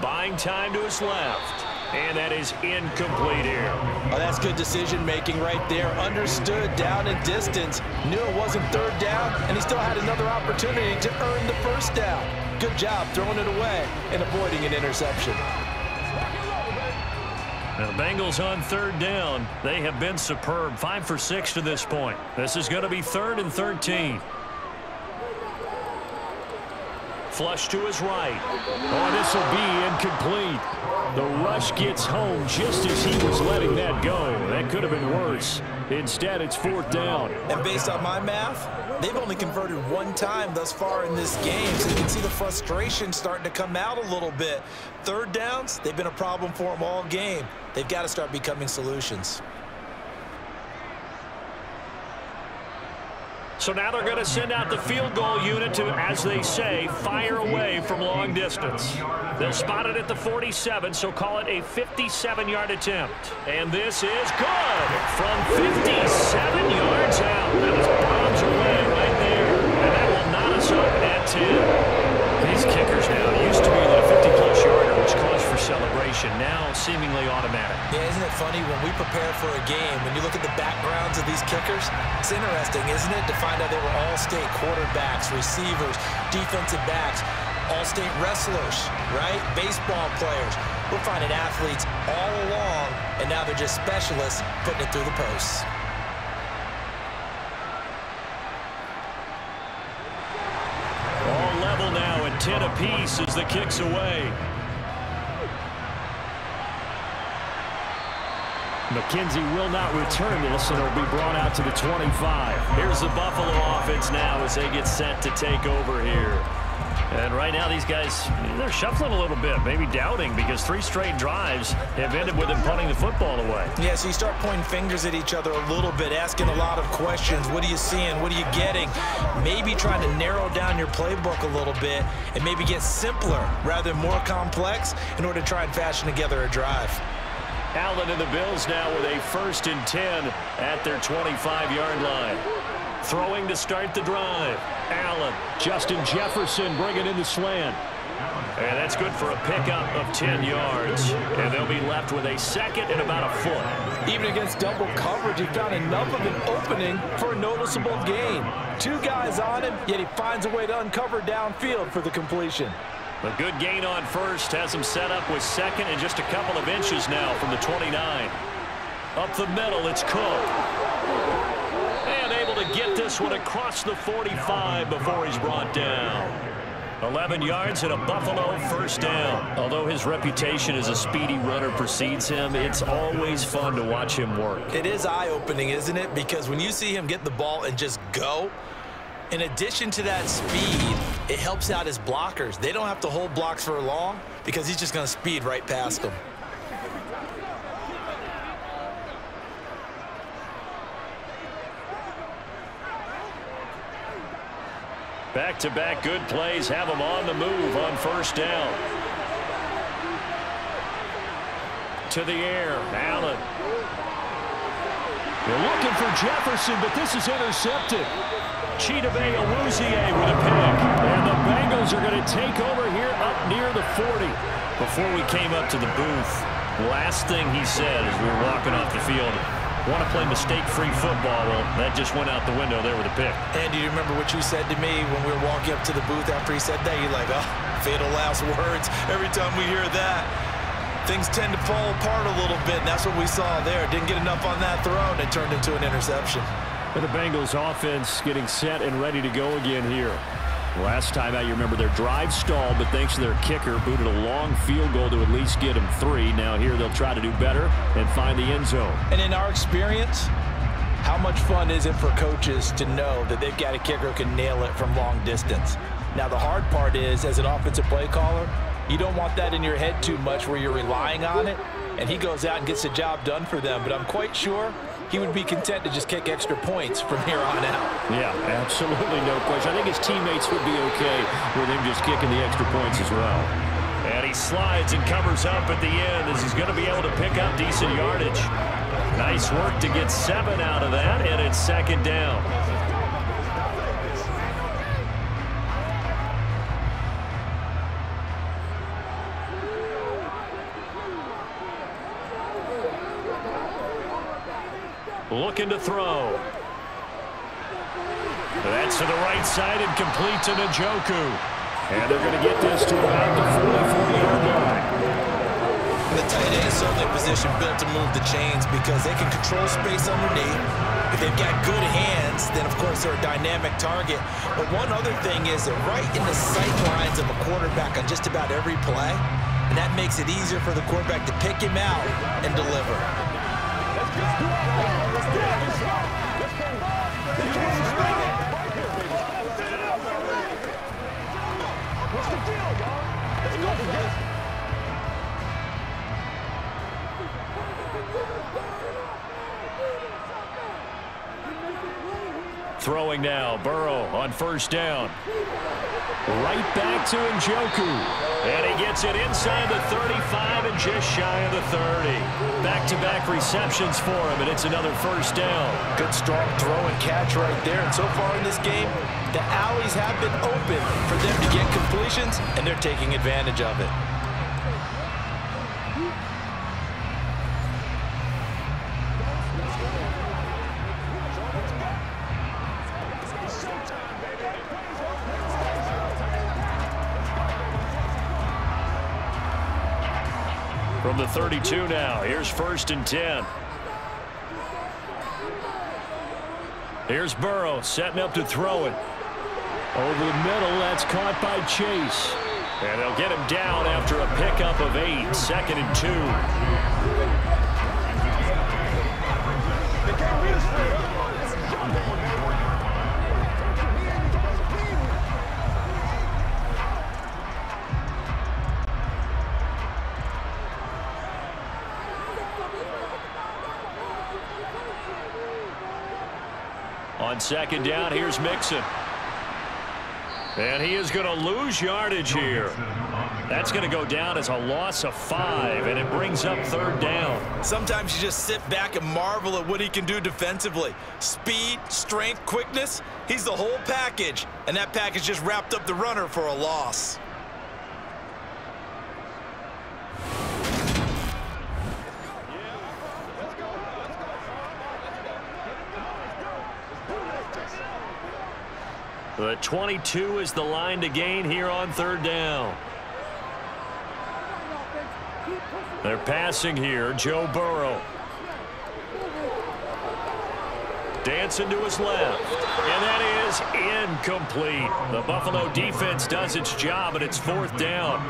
Buying time to his left. And that is incomplete here. Oh, that's good decision-making right there. Understood down and distance. Knew it wasn't 3rd down, and he still had another opportunity to earn the first down. Good job throwing it away and avoiding an interception. Now the Bengals on 3rd down. They have been superb. 5 for 6 to this point. This is going to be 3rd and 13. Flush to his right. Oh, this will be incomplete. The rush gets home just as he was letting that go. That could have been worse. Instead, it's 4th down. And based on my math, they've only converted 1 time thus far in this game, so you can see the frustration starting to come out a little bit. 3rd downs, they've been a problem for them all game. They've got to start becoming solutions. So now they're going to send out the field goal unit to, as they say, fire away from long distance. They'll spot it at the 47, so call it a 57-yard attempt. And this is good from 57 yards out. That was bombs away right there. And that will knot us up at 10. These kickers now used to be the 50-plus yarder, which calls for celebration. Now seemingly automatic. Yeah, isn't it funny when we prepare for a game, when you look at the backgrounds of these kickers, it's interesting, isn't it, to find out they were all-state quarterbacks, receivers, defensive backs, all-state wrestlers, right? Baseball players. We're finding athletes all along, and now they're just specialists putting it through the posts. All level now at 10 apiece as the kick's away. McKenzie will not return this, and it'll be brought out to the 25. Here's the Buffalo offense now as they get set to take over here. And right now these guys, they're shuffling a little bit, maybe doubting, because 3 straight drives have ended with them punting the football away. Yeah, so you start pointing fingers at each other a little bit, asking a lot of questions. What are you seeing? What are you getting? Maybe trying to narrow down your playbook a little bit and maybe get simpler rather than more complex in order to try and fashion together a drive. Allen and the Bills now with a 1st and 10 at their 25-yard line. Throwing to start the drive. Allen. Justin Jefferson bringing in the slant. And that's good for a pickup of 10 yards. And they'll be left with a 2nd and about a foot. Even against double coverage, he found enough of an opening for a noticeable gain. 2 guys on him, yet he finds a way to uncover downfield for the completion. A good gain on first has him set up with second and just a couple of inches now from the 29. Up the middle, it's Cook. And able to get this one across the 45 before he's brought down. 11 yards and a Buffalo first down. Although his reputation as a speedy runner precedes him, it's always fun to watch him work. It is eye-opening, isn't it? Because when you see him get the ball and just go, in addition to that speed, it helps out his blockers. They don't have to hold blocks for long because he's just going to speed right past them. Back-to-back good plays have him on the move on first down. To the air, Allen. They're looking for Jefferson, but this is intercepted. Chidobe Awuzie with a pick. And the Bengals are going to take over here up near the 40. Before we came up to the booth, last thing he said as we were walking off the field, want to play mistake-free football. Well, that just went out the window there with a pick. And do you remember what you said to me when we were walking up to the booth after he said that? You're like, oh, fatal last words. Every time we hear that, things tend to fall apart a little bit, and that's what we saw there. Didn't get enough on that throw, and it turned into an interception. And the Bengals offense getting set and ready to go again here. Last time out, you remember their drive stalled, but thanks to their kicker, booted a long field goal to at least get them 3. Now here they'll try to do better and find the end zone. And in our experience, how much fun is it for coaches to know that they've got a kicker who can nail it from long distance? Now the hard part is, as an offensive play caller, you don't want that in your head too much where you're relying on it, and he goes out and gets the job done for them. But I'm quite sure he would be content to just kick extra points from here on out. Yeah, absolutely no question. I think his teammates would be okay with him just kicking the extra points as well. And he slides and covers up at the end as he's going to be able to pick up decent yardage. Nice work to get 7 out of that, and it's second down. Looking to throw. That's to the right side and complete to Njoku. And they're going to get this to about the 44-yard line. The tight end is certainly a position built to move the chains because they can control space underneath. If they've got good hands, then, of course, they're a dynamic target. But one other thing is they're right in the sight lines of a quarterback on just about every play, and that makes it easier for the quarterback to pick him out and deliver. Throwing now, Burrow on first down. Right back to Njoku. And he gets it inside the 35 and just shy of the 30. Back-to-back receptions for him, and it's another first down. Good strong throw and catch right there. And so far in this game, the alleys have been open for them to get completions, and they're taking advantage of it. From the 32 now, here's 1st and 10. Here's Burrow setting up to throw it. Over the middle, that's caught by Chase. And they'll get him down after a pickup of 8, 2nd and 2. On second down, here's Mixon. And he is going to lose yardage here. That's going to go down as a loss of 5, and it brings up 3rd down. Sometimes you just sit back and marvel at what he can do defensively. Speed, strength, quickness, he's the whole package. And that package just wrapped up the runner for a loss. The 22 is the line to gain here on 3rd down. They're passing here. Joe Burrow. Dancing to his left. And that is incomplete. The Buffalo defense does its job, and it's 4th down.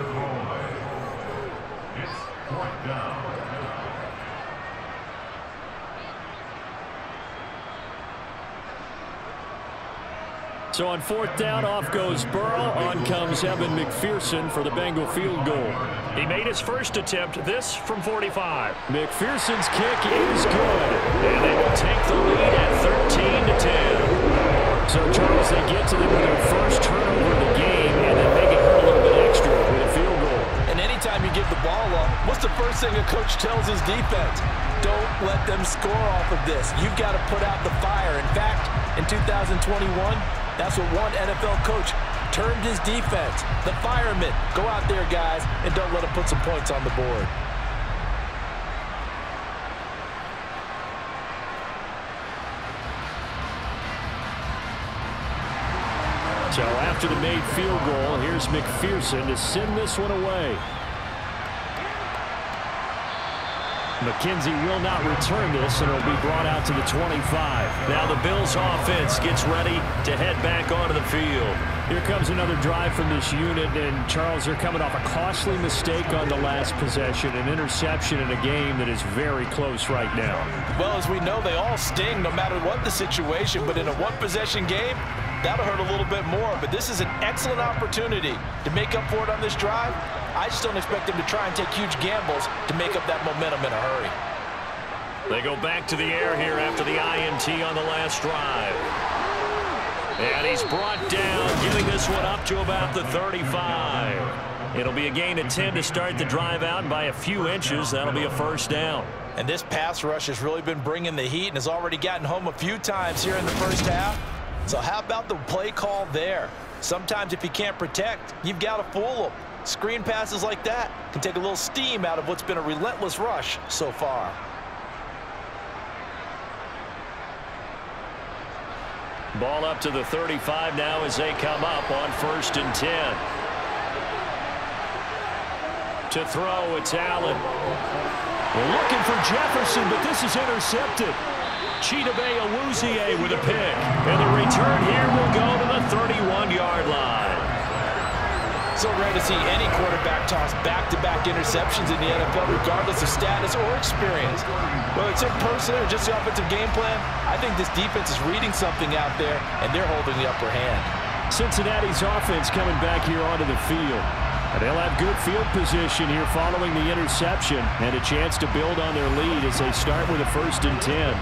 So on 4th down, off goes Burrow. On comes Evan McPherson for the Bengal field goal. He made his first attempt, this from 45. McPherson's kick is good. And they will take the lead at 13-10. So, Charles, they get to them with their first turnover of the game and then make it hurt a little bit extra with a field goal. And anytime you give the ball up, what's the first thing a coach tells his defense? Don't let them score off of this. You've got to put out the fire. In fact, in 2021, that's what one NFL coach termed his defense. The firemen. Go out there, guys, and don't let them put some points on the board. So after the made field goal, here's McPherson to send this one away. McKenzie will not return this, and it'll be brought out to the 25. Now the Bills offense gets ready to head back onto the field. Here comes another drive from this unit, and Charles, they're coming off a costly mistake on the last possession, an interception in a game that is very close right now. Well, as we know, they all sting no matter what the situation, but in a one-possession game, that'll hurt a little bit more. But this is an excellent opportunity to make up for it on this drive. I just don't expect them to try and take huge gambles to make up that momentum in a hurry. They go back to the air here after the INT on the last drive. And he's brought down, giving this one up to about the 35. It'll be a gain of 10 to start the drive out, and by a few inches, that'll be a 1st down. And this pass rush has really been bringing the heat and has already gotten home a few times here in the first half. So how about the play call there? Sometimes if you can't protect, you've got to fool them. Screen passes like that can take a little steam out of what's been a relentless rush so far. Ball up to the 35 now as they come up on 1st and 10. To throw, it's Allen. They're looking for Jefferson, but this is intercepted. Chidobe Awuzie with a pick. And the return here will go to the 31-yard line. So rare to see any quarterback toss back-to-back interceptions in the NFL, regardless of status or experience. Whether it's in person or just the offensive game plan, I think this defense is reading something out there, and they're holding the upper hand. Cincinnati's offense coming back here onto the field. And they'll have good field position here following the interception and a chance to build on their lead as they start with a 1st and 10.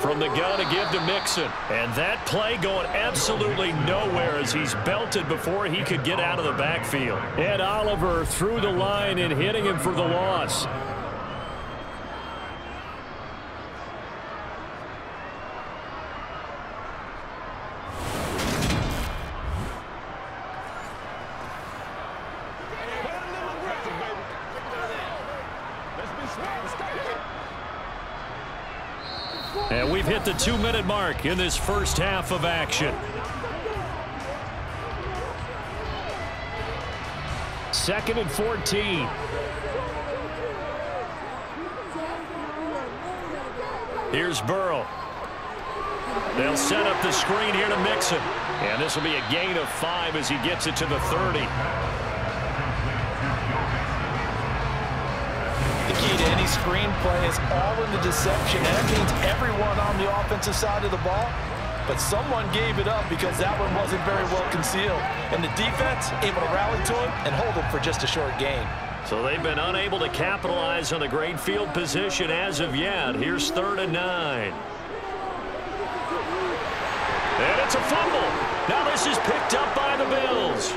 From the gun to give to Mixon. And that play going absolutely nowhere as he's belted before he could get out of the backfield. Ed Oliver through the line and hitting him for the loss. And we've hit the 2-minute mark in this first half of action. 2nd and 14. Here's Burrow. They'll set up the screen here to Mixon. And this will be a gain of 5 as he gets it to the 30. The key to any screen play is all in the deception. And that means everyone on the offensive side of the ball. But someone gave it up because that one wasn't very well concealed. And the defense able to rally to him and hold him for just a short gain. So they've been unable to capitalize on the great field position as of yet. Here's 3rd and 9. And it's a fumble. Now this is picked up by the Bills.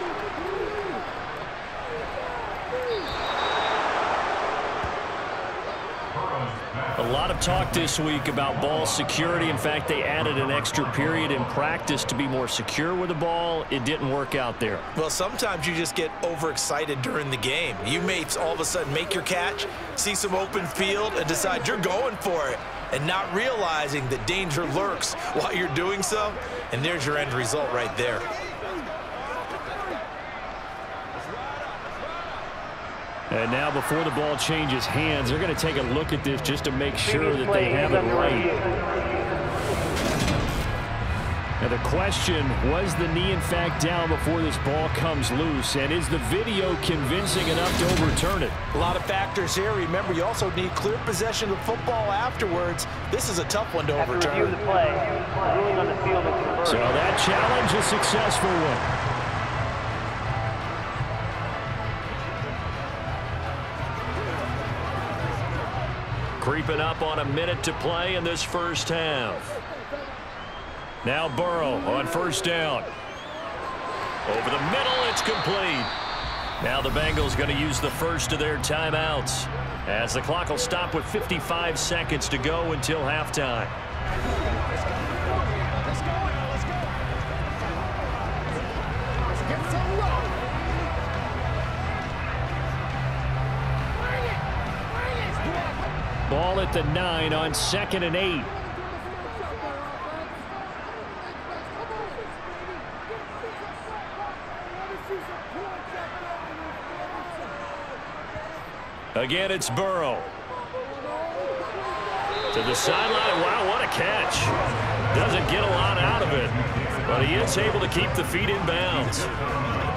A lot of talk this week about ball security. In fact, they added an extra period in practice to be more secure with the ball. It didn't work out there. Well, sometimes you just get overexcited during the game. You may all of a sudden make your catch, see some open field, and decide you're going for it, and not realizing that danger lurks while you're doing so. And there's your end result right there. And now before the ball changes hands, they're going to take a look at this just to make sure that they have it right. Now the question, was the knee in fact down before this ball comes loose? And is the video convincing enough to overturn it? A lot of factors here. Remember, you also need clear possession of the football afterwards. This is a tough one to overturn. Review the play. Ruling on the field is converted. So that challenge, a successful one. Creeping up on a minute to play in this first half. Now Burrow on first down. Over the middle, it's complete. Now the Bengals going to use the first of their timeouts, as the clock will stop with 55 seconds to go until halftime. Ball at the 9 on 2nd and 8. Again, it's Burrow. To the sideline. Wow, what a catch. Doesn't get a lot out of it, but he is able to keep the feet in bounds.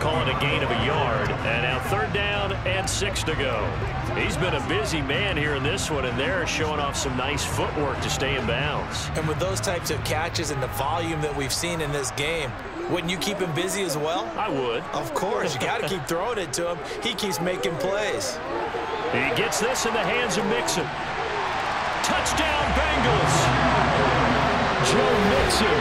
Call it a gain of a yard. And now 3rd down and 6 to go. He's been a busy man here in this one, and they're showing off some nice footwork to stay in bounds. And with those types of catches and the volume that we've seen in this game, wouldn't you keep him busy as well? I would. Of course. You got to keep throwing it to him. He keeps making plays. He gets this in the hands of Mixon. Touchdown, Bengals. Joe Mixon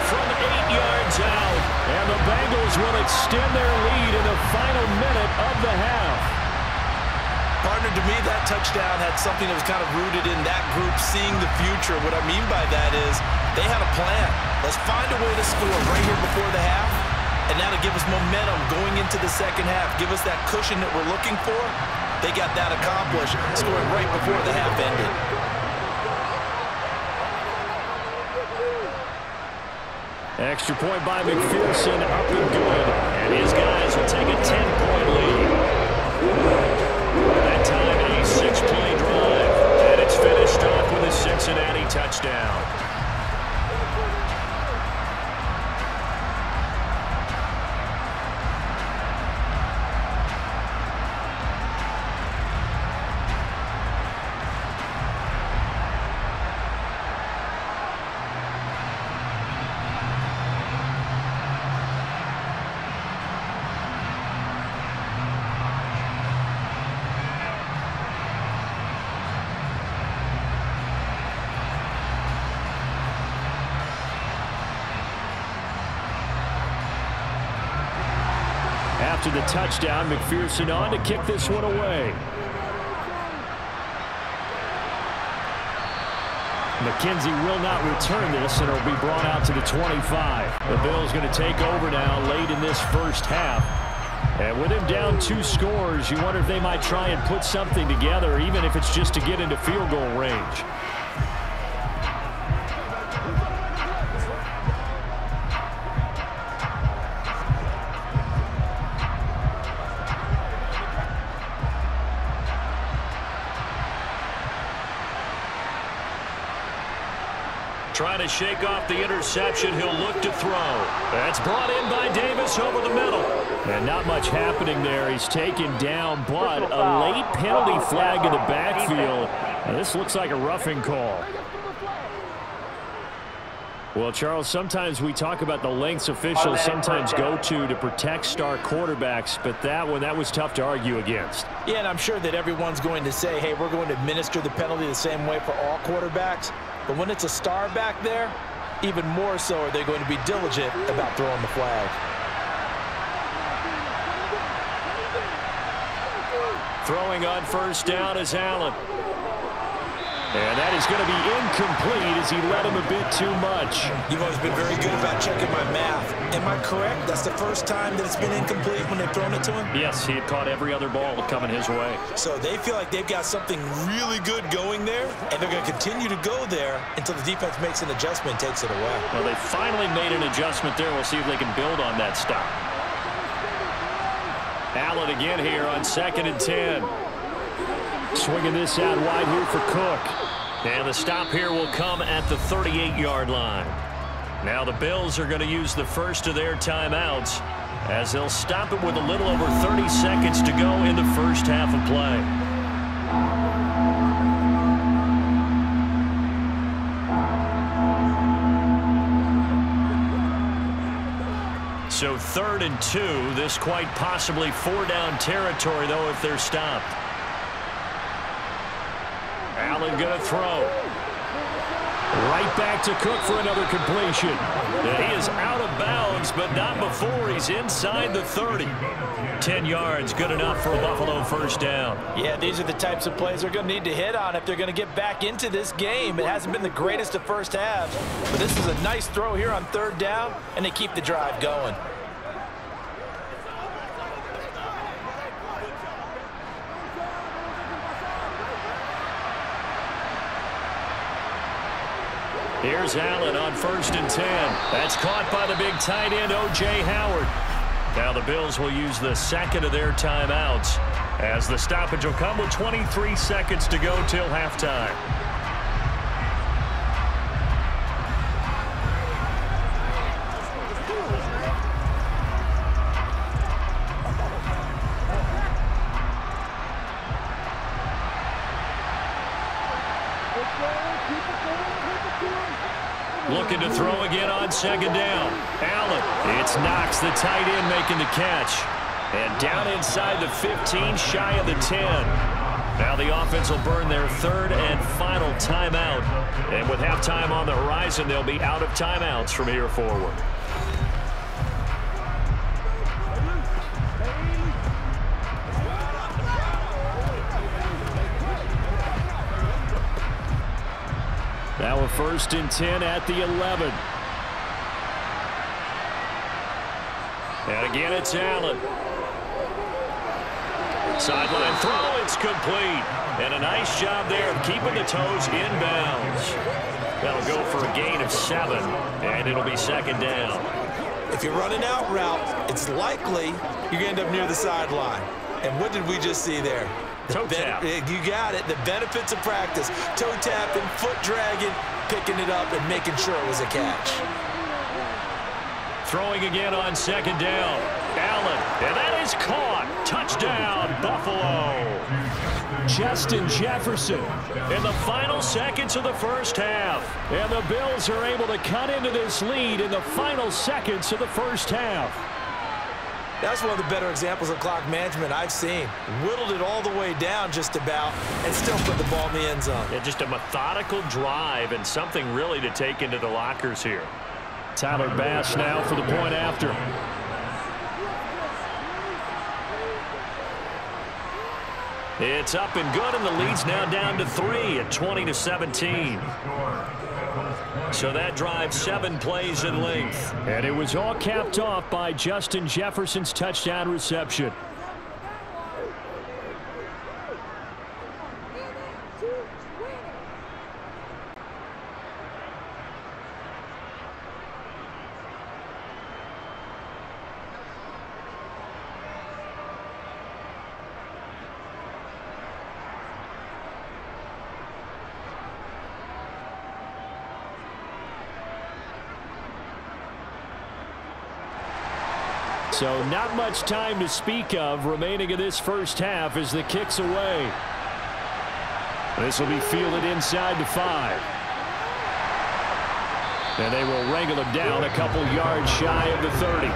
from 8 yards out. And the Bengals will extend their lead in the final minute of the half. Partner, to me, that touchdown had something that was kind of rooted in that group seeing the future. What I mean by that is they had a plan. Let's find a way to score right here before the half, and now to give us momentum going into the second half, give us that cushion that we're looking for. They got that accomplished, scoring right before the half ended. Extra point by McPherson, up and good. And his guys will take a 10-point lead. That time a 6-play drive. And it's finished off with a Cincinnati touchdown. After the touchdown, McPherson on to kick this one away. McKenzie will not return this, and it'll be brought out to the 25. The Bills going to take over now late in this first half. And with him down 2 scores, you wonder if they might try and put something together, even if it's just to get into field goal range. Trying to shake off the interception. He'll look to throw. That's brought in by Davis over the middle. And not much happening there. He's taken down, but a late penalty flag in the backfield. Now, this looks like a roughing call. Well, Charles, sometimes we talk about the lengths officials sometimes go to protect star quarterbacks, but that was tough to argue against. Yeah, and I'm sure that everyone's going to say, hey, we're going to administer the penalty the same way for all quarterbacks. But when it's a star back there, even more so are they going to be diligent about throwing the flag. Throwing on first down is Allen. And that is going to be incomplete as he led him a bit too much. You've always been very good about checking my math. Am I correct? That's the first time that it's been incomplete when they've thrown it to him? Yes, he had caught every other ball coming his way. So they feel like they've got something really good going there, and they're going to continue to go there until the defense makes an adjustment and takes it away. Well, they finally made an adjustment there. We'll see if they can build on that stop. Allen again here on 2nd and 10. Swinging this out wide here for Cook. And the stop here will come at the 38-yard line. Now the Bills are going to use the first of their timeouts as they'll stop it with a little over 30 seconds to go in the first half of play. So 3rd and 2. This quite possibly 4-down territory, though, if they're stopped. Allen going to throw. Right back to Cook for another completion. And he is out of bounds, but not before he's inside the 30. 10 yards, good enough for a Buffalo first down. Yeah, these are the types of plays they're going to need to hit on if they're going to get back into this game. It hasn't been the greatest of first halves, but this is a nice throw here on 3rd down, and they keep the drive going. Here's Allen on 1st and 10. That's caught by the big tight end, O.J. Howard. Now the Bills will use the second of their timeouts as the stoppage will come with 23 seconds to go till halftime. Looking to throw again on 2nd down. Allen. It's Knox, the tight end, making the catch. And down inside the 15, shy of the 10. Now the offense will burn their 3rd and final timeout. And with halftime on the horizon, they'll be out of timeouts from here forward. Now a 1st and 10 at the 11. And again, it's Allen. Sideline throw, it's complete. And a nice job there of keeping the toes inbounds. That'll go for a gain of 7, and it'll be 2nd down. If you're running out route, it's likely you're going to end up near the sideline. And what did we just see there? Toe tap. You got it. The benefits of practice. Toe tapping, foot dragging, picking it up, and making sure it was a catch. Throwing again on 2nd down. Allen, and that is caught. Touchdown, Buffalo. Justin Jefferson in the final seconds of the first half. And the Bills are able to cut into this lead in the final seconds of the first half. That's one of the better examples of clock management I've seen. Whittled it all the way down just about and still put the ball in the end zone. Yeah, just a methodical drive and something really to take into the lockers here. Tyler Bass now for the point after. It's up and good, and the lead's now down to 3 at 20-17. So that drive 7 plays in length. And it was all capped off by Justin Jefferson's touchdown reception. So not much time to speak of remaining in this first half as the kick's away. This will be fielded inside the 5. And they will wrangle him down a couple yards shy of the 30.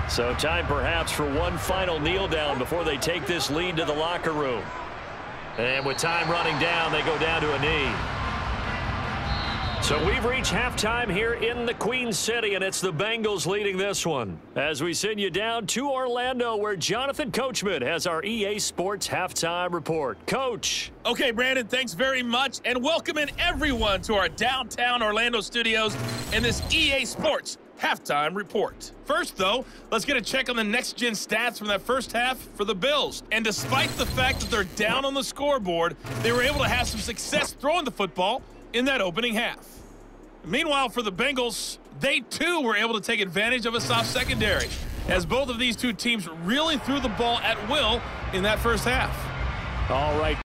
So time perhaps for one final kneel down before they take this lead to the locker room. And with time running down, they go down to a knee. So we've reached halftime here in the Queen City, and it's the Bengals leading this one. As we send you down to Orlando, where Jonathan Coachman has our EA Sports halftime report. Coach. Okay, Brandon, thanks very much, and welcoming everyone to our downtown Orlando studios and this EA Sports halftime report. First, though, let's get a check on the next-gen stats from that first half for the Bills. And despite the fact that they're down on the scoreboard, they were able to have some success throwing the football in that opening half. Meanwhile, for the Bengals, they too were able to take advantage of a soft secondary, as both of these two teams really threw the ball at will in that first half. All right.